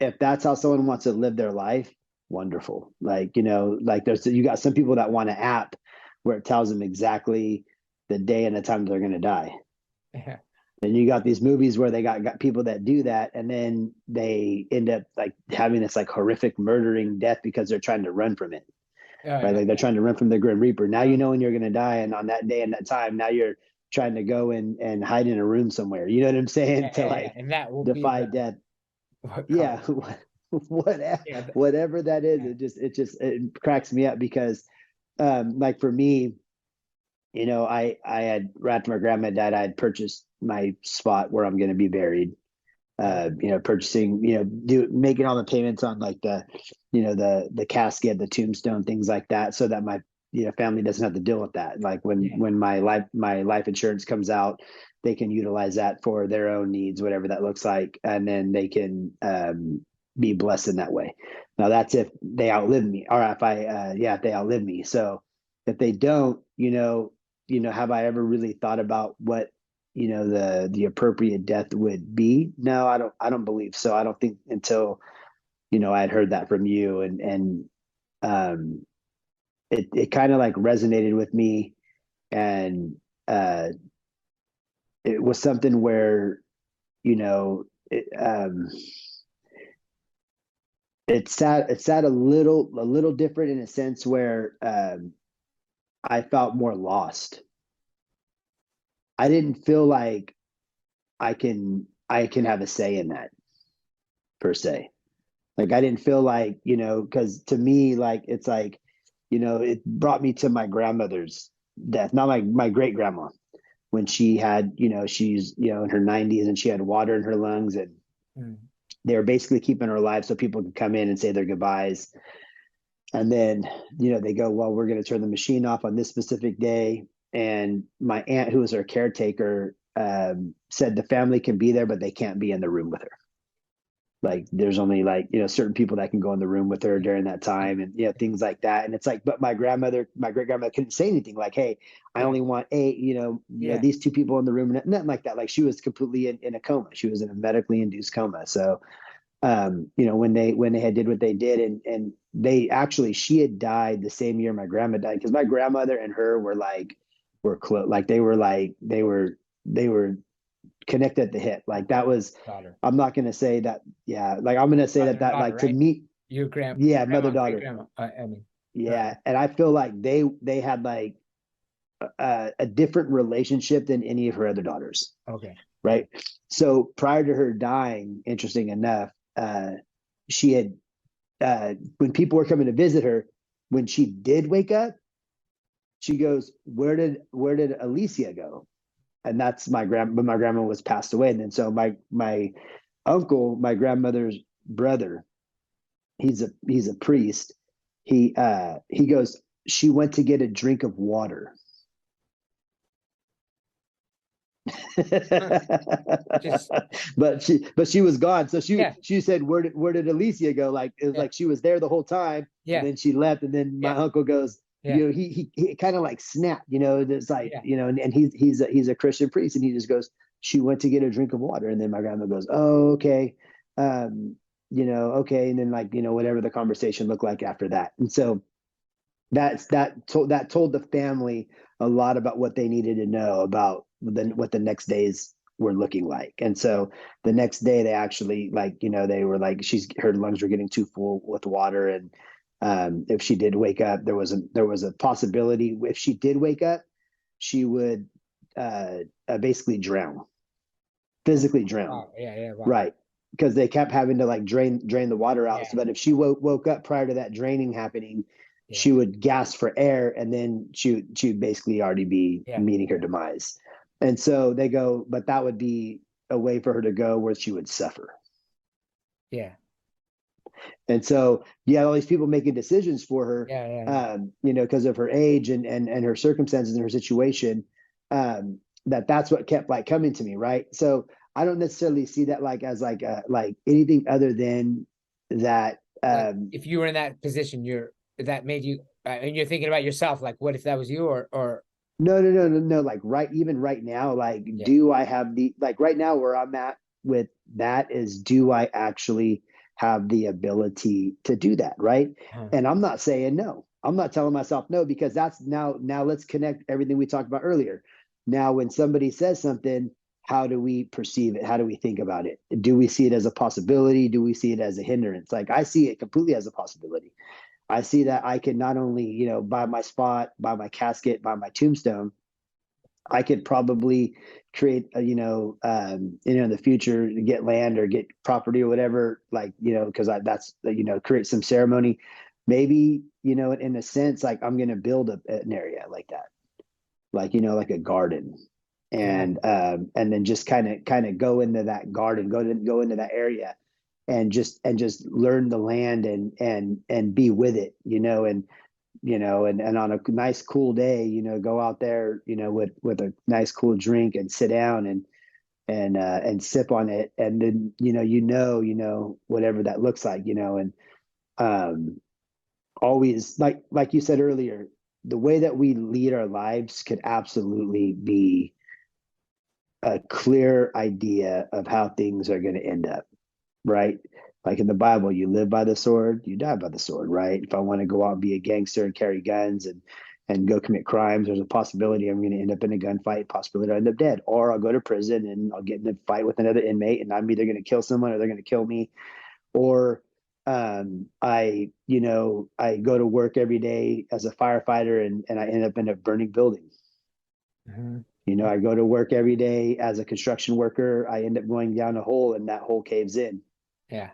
if that's how someone wants to live their life, wonderful. Like, like you got some people that want an app where it tells them exactly the day and the time they're going to die. Yeah. And you got these movies where they got people that do that, and then they end up like having this like horrific murdering death because they're trying to run from it, Oh, right? yeah. Like they're trying to run from the Grim Reaper. Now you know when you're going to die, and on that day and that time, now you're trying to go and hide in a room somewhere. You know what I'm saying? To Yeah, like and that will be defy death. what Yeah, comes. whatever, Yeah, whatever that is, yeah. it cracks me up because, like for me, I had right after my grandma died, I had purchased my spot where I'm going to be buried. Okay. Purchasing, making all the payments on like the casket, the tombstone, things like that, so that my family doesn't have to deal with that. Like when Yeah. when my life insurance comes out, they can utilize that for their own needs, whatever that looks like, and then they can be blessed in that way. Now that's if they outlive me, or if they outlive me. So if they don't, have I ever really thought about what the appropriate death would be. No, I don't believe so. I don't think until, I'd heard that from you, and um it kind of like resonated with me, and uh it was something where, you know, it, it sat a little different in a sense where I felt more lost. I didn't feel like I can have a say in that per se. Like I didn't feel like, because to me, like it's like, it brought me to my grandmother's death, not my great grandma, when she had, she's, in her 90s, and she had water in her lungs, and Mm. they were basically keeping her alive so people could come in and say their goodbyes. And then, they go, well, we're going to turn the machine off on this specific day. And my aunt, who was her caretaker, said the family can be there, but they can't be in the room with her. Like there's only like, certain people that can go in the room with her during that time, and, things like that. And it's like, but my great grandmother couldn't say anything like, hey, I Yeah. only want eight, Yeah. these two people in the room, nothing like that. Like she was completely in a coma. She was in a medically induced coma. So, when they had did what they did, and they actually, she had died the same year my grandma died, because my grandmother and her were close. Like they were connected at the hip. Like that was, Daughter. I'm not going to say that. Yeah. Like I'm going to say Mother and that daughter, like to right? me, Your yeah, grandma mother, and great daughter. grandma. I mean, Yeah. And I feel like they had like a different relationship than any of her other daughters. okay. Right. So prior to her dying, interesting enough, she had, when people were coming to visit her, when she did wake up, she goes, where did Alicia go? And that's my grandma, but my grandma was passed away. And then so my uncle, my grandmother's brother, he's a priest. He goes, she went to get a drink of water. Just but she was gone. So she yeah, she said, where did Alicia go? Like it was yeah, like she was there the whole time, and yeah, then she left. And then my yeah, uncle goes, yeah, he kind of like snapped, it's like, yeah, and he's a Christian priest, and he just goes, she went to get a drink of water. And then my grandma goes, oh, okay. um okay. And then, like, whatever the conversation looked like after that. And so that told the family a lot about what they needed to know about what the next days were looking like. And so the next day, they actually, like, they were like, her lungs were getting too full with water. And if she did wake up, there was a possibility, if she did wake up, she would basically drown, physically drown. wow, yeah, yeah, wow, Right. Because they kept having to like drain the water out. yeah, So that if she woke up prior to that draining happening, yeah, she would gasp for air, and then she'd basically already be yeah, meeting her demise. And so they go, but that would be a way for her to go where she would suffer. yeah, And so you had all these people making decisions for her, yeah, yeah, yeah. because of her age and her circumstances and her situation. That's what kept like coming to me, right? So I don't necessarily see that like as like anything other than that. Like if you were in that position, that made you, and you're thinking about yourself, like, what if that was you, or No, no, no, no, no. Like even right now, like, yeah, do I have like right now where I'm at with that is, do I actually have the ability to do that? Right. huh. And I'm not saying no. I'm not telling myself no, because that's now let's connect everything we talked about earlier. Now, when somebody says something, how do we perceive it? How do we think about it? Do we see it as a possibility? Do we see it as a hindrance? Like I see it completely as a possibility. I see that I can not only, buy my spot, buy my casket, buy my tombstone. I could probably create a, in the future, get land or get property or whatever, like, because that's, create some ceremony. Maybe, in a sense, like I'm going to build an area like that, like, like a garden. Yeah, And then just kind of go into that garden, go into that area, and just learn the land, and be with it, and on a nice cool day, go out there, with a nice cool drink, and sit down, and sip on it. And then, whatever that looks like, and um, always, like you said earlier, the way that we lead our lives could absolutely be a clear idea of how things are going to end up, right? Like in the Bible, you live by the sword, you die by the sword, right? If I want to go out and be a gangster and carry guns and go commit crimes, there's a possibility I'm going to end up in a gunfight, possibility I'll end up dead, or I'll go to prison and I'll get in a fight with another inmate, and I'm either going to kill someone or they're going to kill me, or I go to work every day as a firefighter and I end up in a burning building. Mhm. I go to work every day as a construction worker. I end up going down a hole and that hole caves in. Yeah.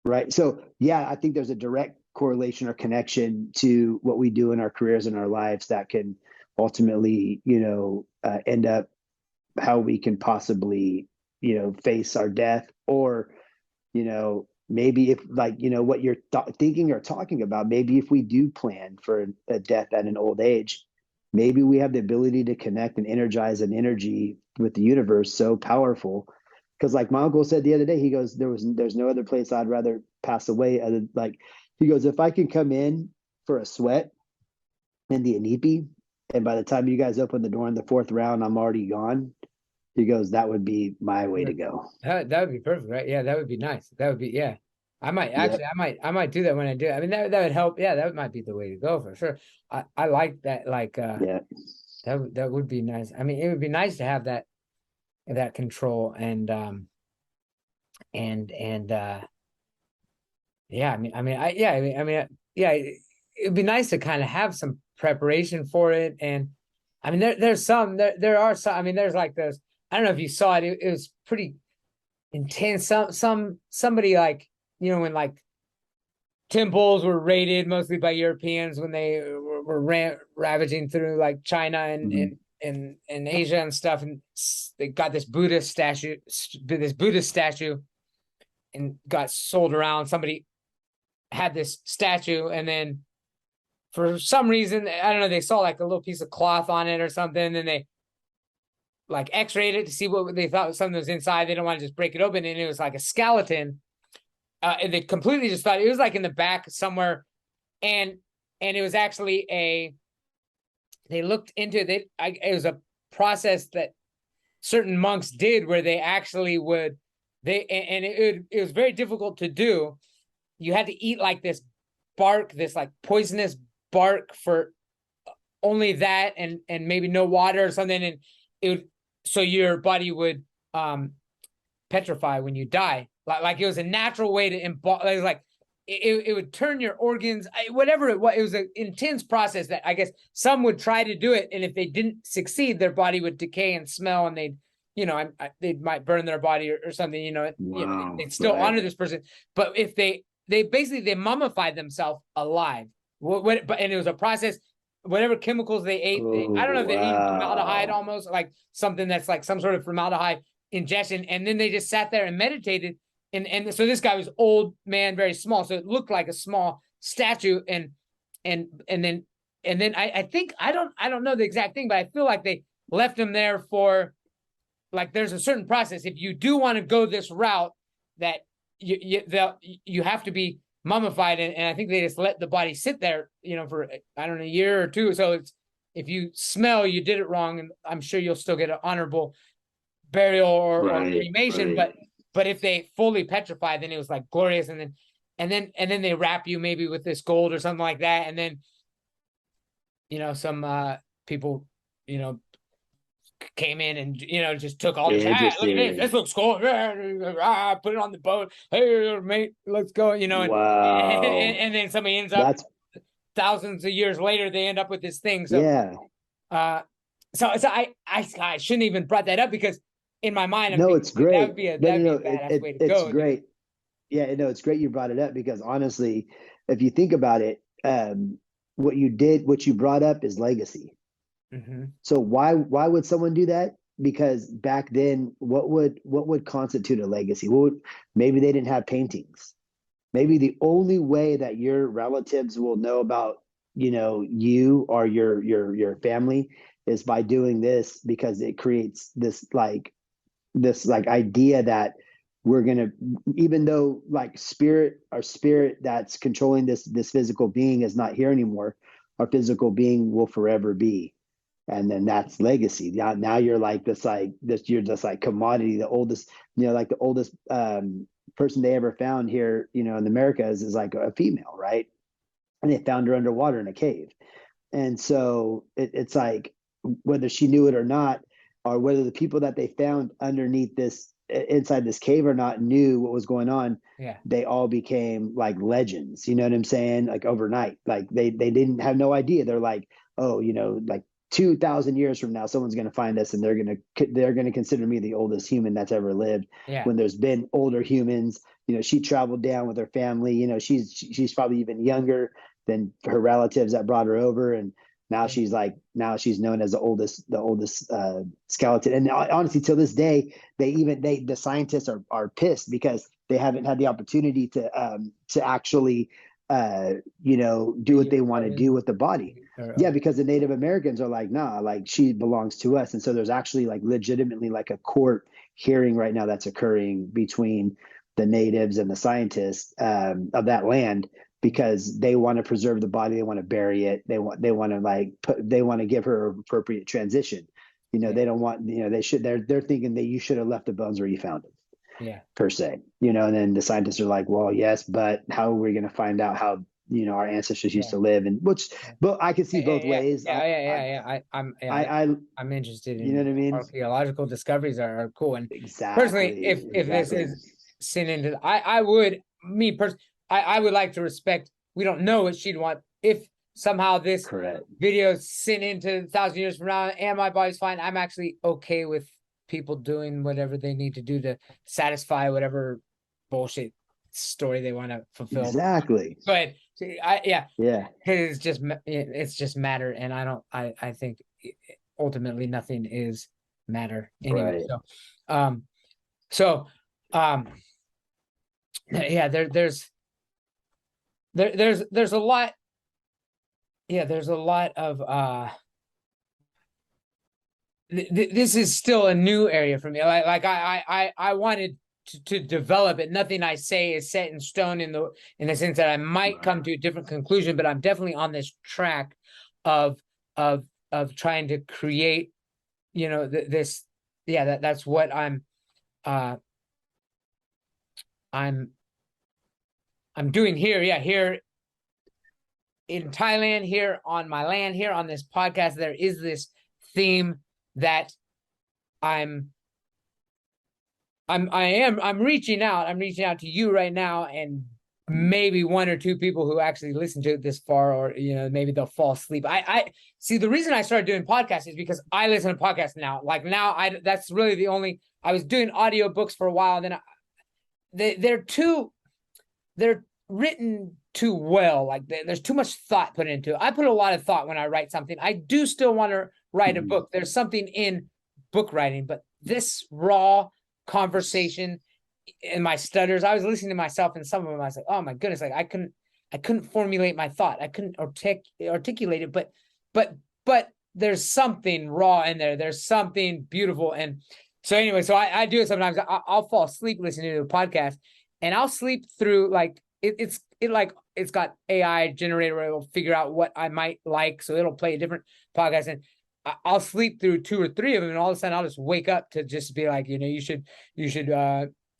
Right. So, yeah, I think there's a direct correlation or connection to what we do in our careers and our lives that can ultimately, end up how we can possibly, face our death, or, maybe if, like, what you're thinking or talking about, maybe if we do plan for a death at an old age, maybe we have the ability to connect and energize an energy with the universe so powerful. Because, like my uncle said the other day, he goes, there's no other place I'd rather pass away other, like, he goes, if I can come in for a sweat in the Inipi, and by the time you guys open the door in the fourth round, I'm already gone. He goes, that would be my way Yeah. to go. That would be perfect, right? Yeah, that would be nice. That would be, yeah. I might actually, Yep. I might do that when I do. I mean, that would help. Yeah, that might be the way to go for sure. I like that. Like, Yeah. that would be nice. I mean, it would be nice to have that control and yeah. Yeah. It'd be nice to kind of have some preparation for it. And I mean, there are some. I mean, there's like those. I don't know if you saw it. It was pretty intense. Somebody like, when like temples were raided mostly by Europeans when they were ravaging through like China Mm-hmm. and Asia and stuff, and they got this Buddhist statue, and got sold around. Somebody had this statue, and then for some reason, I don't know, they saw like a little piece of cloth on it or something, and they like x-rayed it to see what they thought something was inside. They don't want to just break it open, and it was like a skeleton. And they completely just thought it was like in the back somewhere, and it was actually they looked into it. It was a process that certain monks did where they actually would it was very difficult to do. You had to eat like this bark, this like poisonous bark for only that, and maybe no water or something, and it would, so your body would petrify when you die. Like it was a natural way to it was like it would turn your organs, whatever it was. It was an intense process that I guess some would try to do it, and if they didn't succeed, their body would decay and smell, and they might burn their body or something. Wow. They'd still Right. honor this person, but if they basically they mummified themselves alive. And it was a process. Whatever chemicals they ate, Oh, I don't know if they're eating formaldehyde, wow. almost like something that's like some sort of formaldehyde ingestion, and then they just sat there and meditated. And so this guy was old man, very small, so it looked like a small statue. And then I think I don't know the exact thing, but I feel like they left him there for, like, there's a certain process. If you do want to go this route, that you have to be mummified, and I think they just let the body sit there, for I don't know, a year or two. So it's, if you smell you did it wrong, and I'm sure you'll still get an honorable burial or Right. cremation. Right. But if they fully petrify, then it was like glorious, and then they wrap you maybe with this gold or something like that, and then some people came in and just took all this. Look at this. Interesting. This looks cool. Put it on the boat. Hey, mate, let's go. Wow. And then somebody ends up That's, thousands of years later. They end up with this thing. So, yeah. uh, I shouldn't even brought that up, because in my mind I'm No, thinking it's that great. would be a No, no, no. badass way to It's go. great. Yeah, no, it's great you brought it up, because honestly, if you think about it, what you brought up is legacy. Mm-hmm. So why would someone do that? Because back then, what would constitute a legacy? Maybe they didn't have paintings. Maybe the only way that your relatives will know about, you or your family is by doing this, because it creates this idea that we're gonna, even though like our spirit that's controlling this physical being is not here anymore, our physical being will forever be. And then that's legacy. Now you're like this, you're just like commodity, the oldest, like the oldest person they ever found here, in the Americas is like a female, right? And they found her underwater in a cave. And so it's like, whether she knew it or not, or whether the people that they found underneath this, inside this cave or not, knew what was going on, Yeah. they all became like legends. You know what I'm saying? Like overnight, like they didn't have no idea. They're like, oh, like 2,000 years from now, someone's going to find us and they're going to consider me the oldest human that's ever lived. Yeah. When there's been older humans, she traveled down with her family. She's probably even younger than her relatives that brought her over, and now she's known as the oldest skeleton. And honestly, till this day, the scientists are pissed because they haven't had the opportunity to actually do what they want to do with the body. Yeah, because the Native Americans are like, nah, like she belongs to us. And so there's actually like legitimately like a court hearing right now that's occurring between the natives and the scientists of that land, because they want to preserve the body, they want to bury it, they want to give her an appropriate transition. They don't want, they're thinking that you should have left the bones where you found them. Yeah. Per se, and then the scientists are like, well, yes, but how are we going to find out how our ancestors used to live? And but I can see both ways. I'm interested in, you know what I mean? Archaeological discoveries are cool. And exactly, personally, if this is sent into, I would like to respect. We don't know what she'd want. If somehow this video is sent into 1,000 years from now and my body's fine, I'm actually okay with people doing whatever they need to do to satisfy whatever bullshit story they want to fulfill. Exactly. But it's just matter, and I think ultimately nothing is matter anyway. Right. There's a lot. Yeah, there's a lot of this is still a new area for me. I wanted to develop it. Nothing I say is set in stone in the sense that I might come to a different conclusion, but I'm definitely on this track of trying to create, that's what I'm doing here. Yeah, here in Thailand, here on my land, here on this podcast, there is this theme that I'm reaching out. I'm reaching out to you right now, and maybe one or two people who actually listen to it this far, or maybe they'll fall asleep. I see, the reason I started doing podcasts is because I listen to podcasts now. Like now, that's really the only. I was doing audiobooks for a while, and then they're written too well. Like there's too much thought put into it. I put a lot of thought when I write something. I do still want to write a book. There's something in book writing, but this raw conversation and my stutters, I was listening to myself, and some of them I was like, oh my goodness, like I couldn't formulate my thought. I couldn't articulate it, but there's something raw in there. There's something beautiful. And so anyway, so I do it sometimes. I'll fall asleep listening to a podcast, and I'll sleep through like it's got AI generator where it'll figure out what I might like, so it'll play a different podcast, and I'll sleep through 2 or 3 of them, and all of a sudden I'll just wake up to just be like, you should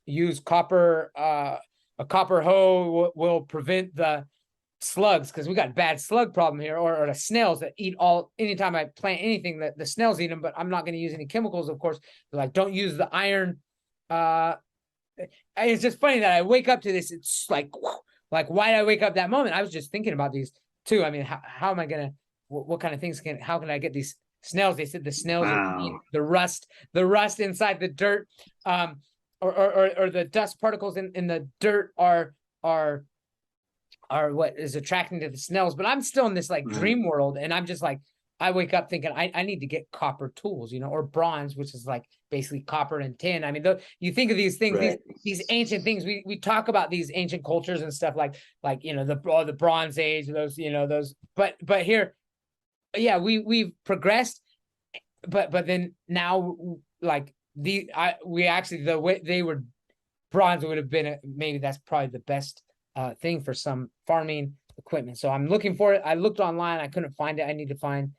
use copper. A copper hoe will prevent the slugs, because we got bad slug problem here, or the snails that eat anytime I plant anything, that the snails eat them, but I'm not going to use any chemicals, of course. They're like, don't use the iron. It's just funny that I wake up to this. It's like why did I wake up that moment? I was just thinking about these too. I mean, how am I gonna? What kind of things how can I get these snails? They said the snails eat the rust inside the dirt, or the dust particles in the dirt are what is attracting to the snails. But I'm still in this like dream world, and I'm just like, I wake up thinking I need to get copper tools, or bronze, which is like basically copper and tin. I mean, you think of these things, these ancient things. We talk about these ancient cultures and stuff like the Bronze Age, those. But here, yeah, we've progressed, but then now like the way they were, bronze would have been maybe that's probably the best thing for some farming equipment. So I'm looking for it. I looked online, I couldn't find it. I need to find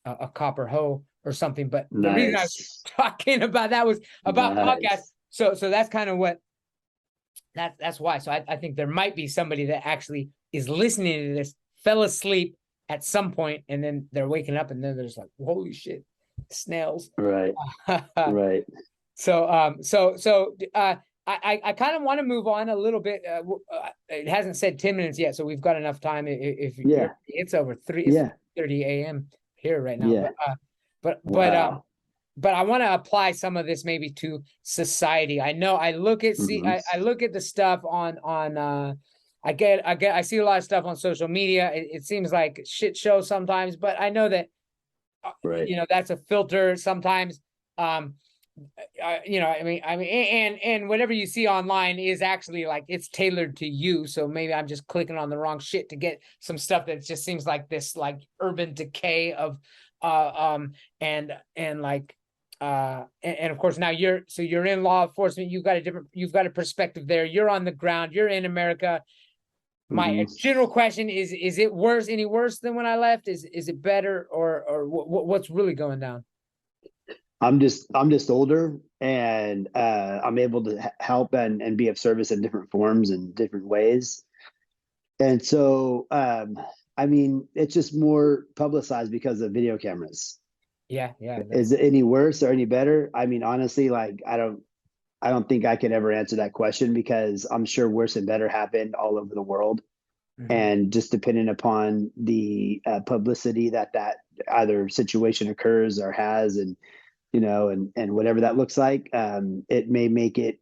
a copper hoe or something. But the reason I was Nice. talking about that was about podcasts. Nice. So that's kind of what that's why. So I think there might be somebody that actually is listening to this, fell asleep at some point, and then they're waking up, and then there's like, holy shit, snails. Right. Right. I kind of want to move on a little bit. It hasn't said 10 minutes yet, so we've got enough time. If Yeah. it's over it's Yeah. 30 a.m. here right now. Yeah. Wow. But I want to apply some of this maybe to society. I know I look at Mhm. I look at the stuff on I see a lot of stuff on social media. It seems like shit show sometimes, but I know that Right. that's a filter sometimes. And whatever you see online is actually like it's tailored to you. So maybe I'm just clicking on the wrong shit to get some stuff that just seems like this like urban decay of and like and of course now you're in law enforcement. You've got a perspective there. You're on the ground. You're in America. My Mhm. general question is it worse, any worse than when I left? Is it better, or what's really going down? I'm just older, and I'm able to help and be of service in different forms and different ways. And so, I mean, it's just more publicized because of video cameras. Yeah, yeah. Is it any worse or any better? I mean, honestly, like I don't think I could ever answer that question, because I'm sure worse and better happened all over the world. Mhm. And just depending upon the publicity that either situation occurs or has, and and whatever that looks like, it may make it,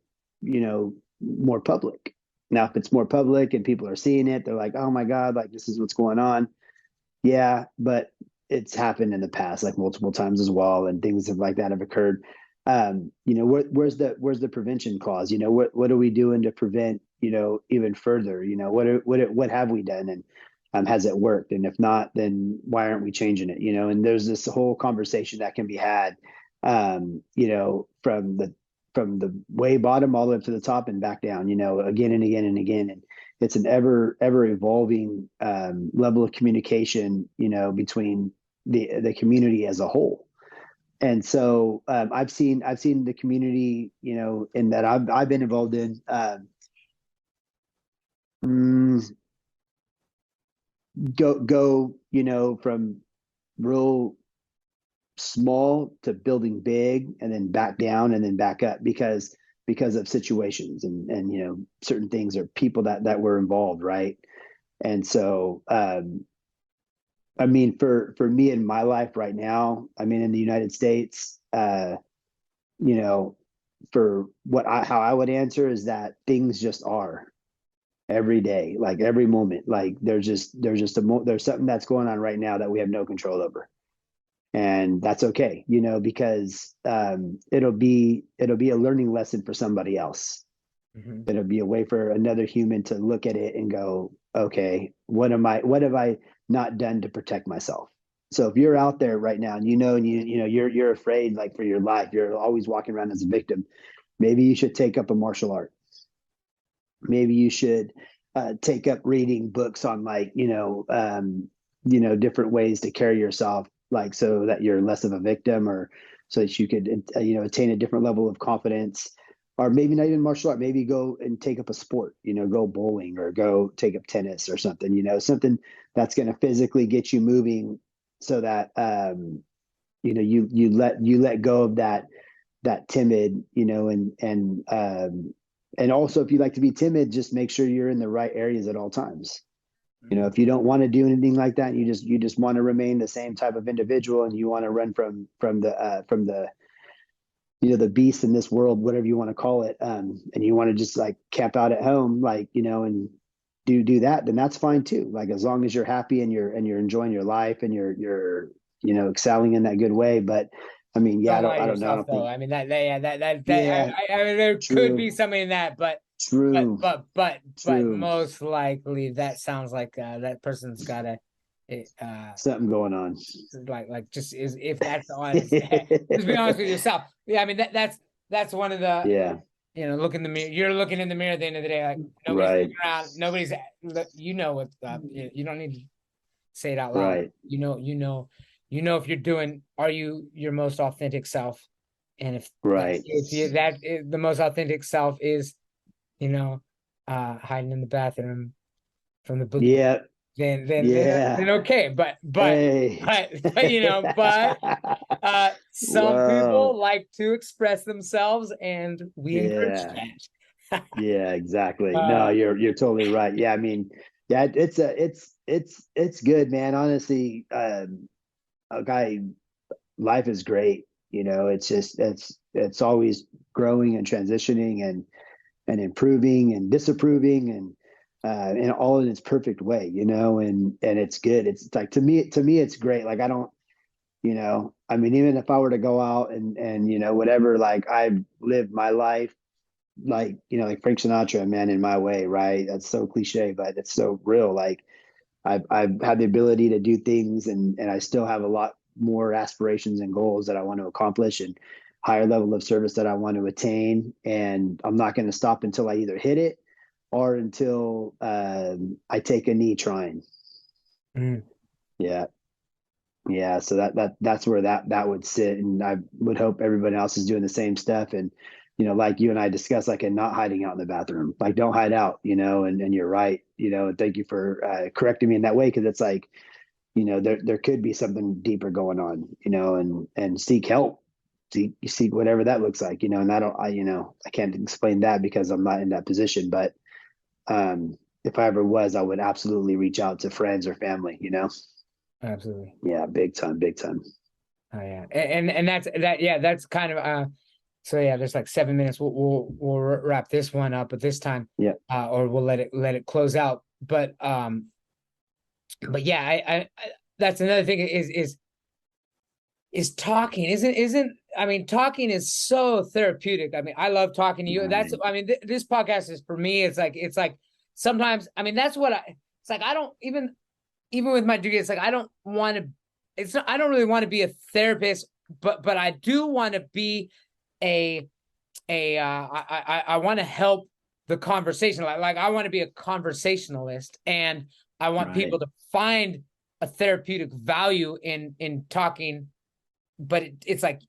more public. Now, if it's more public and people are seeing it, they're like, oh my God, like this is what's going on. Yeah, but it's happened in the past, like multiple times as well, and things like that have occurred. Where's the prevention clause? What are we doing to prevent, even further? What have we done, and has it worked? And if not, then why aren't we changing it? And there's this whole conversation that can be had, from the way bottom all the way up to the top and back down, again and again and again. And it's an ever evolving level of communication, between the community as a whole. And so I've seen the community, in that I've been involved in, mm, go from real small to building big, and then back down and then back up, because of situations, and certain things, or people that were involved, right? And so, I mean, for me in my life right now, I mean, in the United States, you know, for how I would answer is that things just are every day, like every moment. Like there's something that's going on right now that we have no control over, and that's okay, because it'll be a learning lesson for somebody else. Mhm. It'll be a way for another human to look at it and go, okay, what have I not done to protect myself? So if you're out there right now, and you're afraid, like, for your life, you're always walking around as a victim, maybe you should take up a martial art. Maybe you should take up reading books on, like, different ways to carry yourself, like, so that you're less of a victim, or so that you could attain a different level of confidence. Or maybe not even martial art, maybe go and take up a sport, go bowling, or go take up tennis or something, something that's going to physically get you moving, so that you let go of that timid, and also, if you like to be timid, just make sure you're in the right areas at all times. If you don't want to do anything like that, you just want to remain the same type of individual, and you want to run from the beast in this world, whatever you want to call it, and you want to just, like, camp out at home, like, and do that, then that's fine too. Like, as long as you're happy, and you're enjoying your life, and you're excelling in that good way. But I mean, yeah, Don't lie to I don't know. I yourself don't though. think. I mean that Yeah, I mean there could be true, something in that, but true, true. most likely that sounds like that person's got Something going on. like just is if that's honest. Just be honest with yourself. Yeah, I mean that's one of the Yeah, look in the mirror. You're looking in the mirror at the end of the day. Like nobody's right, looking around. What you don't need to say it out loud. right. You know you know, if you're doing, are you your most authentic self? And Right. if the most authentic self is, you know, hiding in the bathroom from the boogie, Yeah. then Yeah. okay. Hey. But you know, but some Whoa. people like to express themselves, and we encourage Yeah. that. Yeah, exactly. No, uh, you're totally right. Yeah, I mean, yeah, it's good, man. Honestly, a guy, life is great. You know, it's just it's always growing and transitioning and improving and disapproving and in all in its perfect way, you know, and it's good. It's like to me it's great. Like I don't, you know, I mean, even if I were to go out and you know, whatever, like I've lived my life like, you know, like Frank Sinatra, man, in my way, right? That's so cliche, but it's so real. Like I've had the ability to do things and I still have a lot more aspirations and goals that I want to accomplish and higher level of service that I want to attain. And I'm not going to stop until I either hit it or until I take a knee trying. mm, Yeah. Yeah. So that's where that would sit. And I would hope everybody else is doing the same stuff. And, you know, like you and I discussed, like, and not hiding out in the bathroom, like don't hide out, you know, and you're right, you know, and thank you for correcting me in that way. Cause it's like, you know, there could be something deeper going on, you know, and seek help, seek whatever that looks like, you know, and you know, I can't explain that because I'm not in that position, but if I ever was, I would absolutely reach out to friends or family, you know. absolutely. Yeah, big time, big time. Oh yeah, and that's that. Yeah, that's kind of So yeah, there's like 7 minutes. We'll wrap this one up at this time, Yeah, or we'll let it close out. But yeah, I that's another thing is talking. Isn't I mean, talking is so therapeutic. I mean, I love talking to you. That's right. I mean, this podcast is for me. It's like sometimes. I mean, that's what I. It's like I don't even with my degree. It's like I don't want to. It's not. I don't really want to be a therapist, but I do want to be a I want to help the conversation. Like I want to be a conversationalist, and I want Right. people to find a therapeutic value in talking. But it's like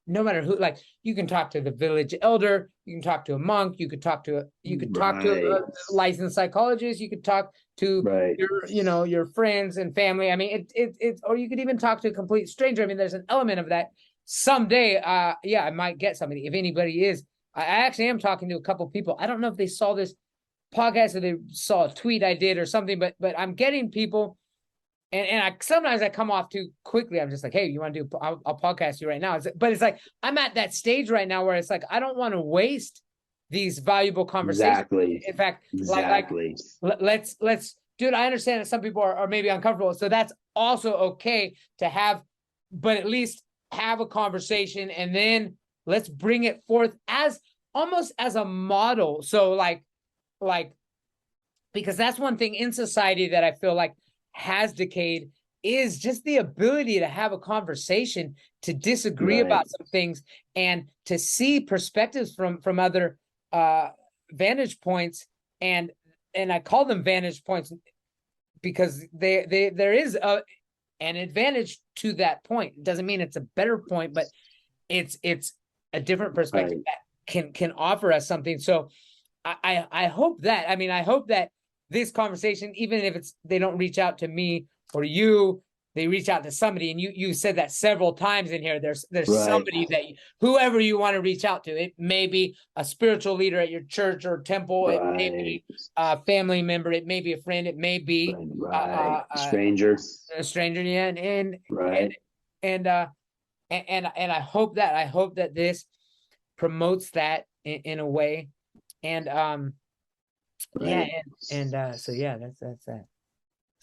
no matter who, like you can talk to the village elder, you can talk to a monk, you could talk to Right. a licensed psychologist, you could talk to Right. your friends and family. I mean, it or you could even talk to a complete stranger. I mean, there's an element of that. Someday, yeah, I might get somebody. If anybody is, I actually am talking to a couple people. I don't know if they saw this podcast or they saw a tweet I did or something, but I'm getting people, and I sometimes I come off too quickly. I'm just like, hey, you want to do? I'll podcast you right now. But it's like I'm at that stage right now where it's like I don't want to waste these valuable conversations. Exactly. In fact, Exactly. let's dude. I understand that some people are maybe uncomfortable, so that's also okay to have, but at least have a conversation, and then let's bring it forth as almost as a model. So like because that's one thing in society that I feel like has decayed is just the ability to have a conversation, to disagree Right. about some things, and to see perspectives from other vantage points. And I call them vantage points because they there is an advantage to that point. It doesn't mean it's a better point, but it's a different perspective Right. that can offer us something. So I hope that, I mean, I hope that this conversation, even if it's they don't reach out to me or you, they reach out to somebody. And you said that several times in here. There's Right. somebody that whoever you want to reach out to. It may be a spiritual leader at your church or temple. It may Right. be a family member. It may be a friend. It may be Right. uh, Right. uh, uh, Stranger. a stranger. Yeah, Right. and and I hope that this promotes that in a way. And yeah, Right. and so yeah, that's that. No,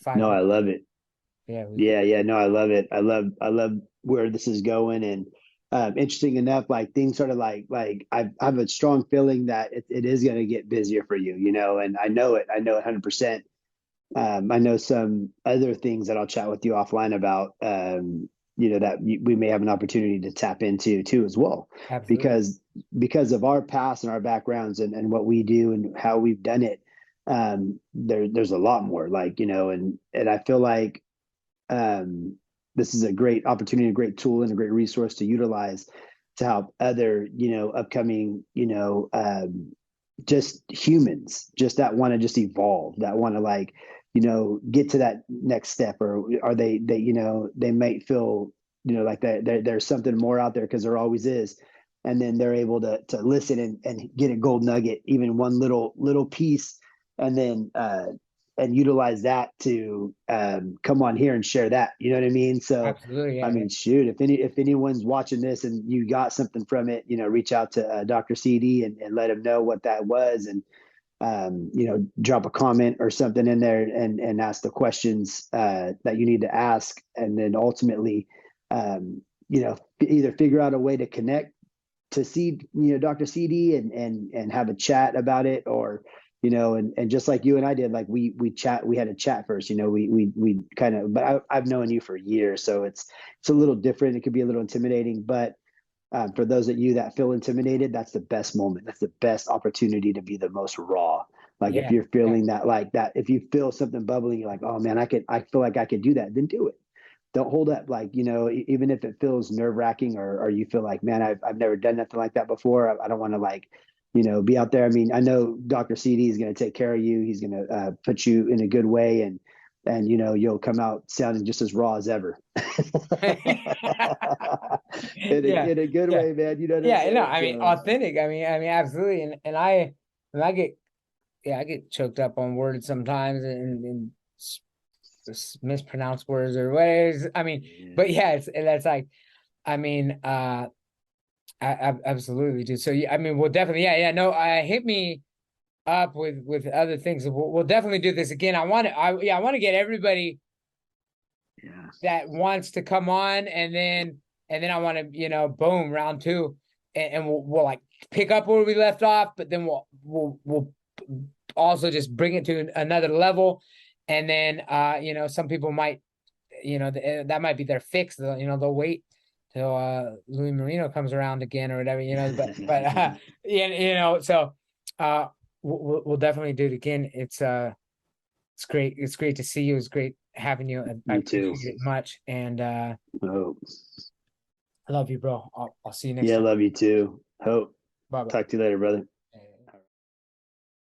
5 minutes. I love it. Yeah, we could. Yeah. Yeah. No, I love it. I love where this is going. And interesting enough, like things sort of like I have a strong feeling that it is going to get busier for you, you know, and I know it. I know it 100%. I know some other things that I'll chat with you offline about, you know, that we may have an opportunity to tap into too as well, Absolutely. because of our past and our backgrounds and what we do and how we've done it. There's a lot more, like, you know, and I feel like, um, this is a great opportunity, a great tool, and a great resource to utilize to help other, upcoming, just humans just that want to just evolve, that want to like, get to that next step, or are they, they might feel, like that there's something more out there, because there always is. And then they're able to listen and get a gold nugget, even one little piece, and then and utilize that to come on here and share that. You know what I mean? So Absolutely. I Yeah. mean, shoot, if anyone's watching this and you got something from it, reach out to Dr. CD and let him know what that was, and drop a comment or something in there, and ask the questions that you need to ask, and then ultimately, either figure out a way to connect to see, Dr. CD, and have a chat about it, or and just like you and I did, like we had a chat first, we kind of, but I've known you for years, so it's a little different. It could be a little intimidating, but for those of you that feel intimidated, that's the best moment. That's the best opportunity to be the most raw. Like if Yeah. you're feeling that, like that, if you feel something bubbling, you're like, oh man, I feel like I could do that, then do it. Don't hold up. Like, even if it feels nerve wracking, or you feel like, man, I've never done nothing like that before. I don't want to, like, be out there. I mean, I know Dr. CD is going to take care of you. He's going to put you in a good way, and you'll come out sounding just as raw as ever. Yeah. In a good Yeah. way, man. You know what I'm Yeah. No, saying? I mean, So authentic. I mean, absolutely. And I get, yeah, I get choked up on words sometimes, and mispronounced words or ways. I mean, but yeah, that's like, I mean, I absolutely do. So yeah, I mean, we'll definitely, yeah, yeah. No, hit me up with other things. We'll definitely do this again. I want to get everybody yeah, that wants to come on, and then I want to, boom, round two, and we'll like pick up where we left off, but then we'll also just bring it to another level, and then some people might, that might be their fix. They'll wait till Louie Moreno comes around again or whatever, but yeah, so we'll definitely do it again. It's great. It's great to see you. It's great having you. I you too. appreciate it much. And Oh, I love you, bro. I'll see you next yeah, time. love you too. Hope. Bye bye. Talk to you later, brother.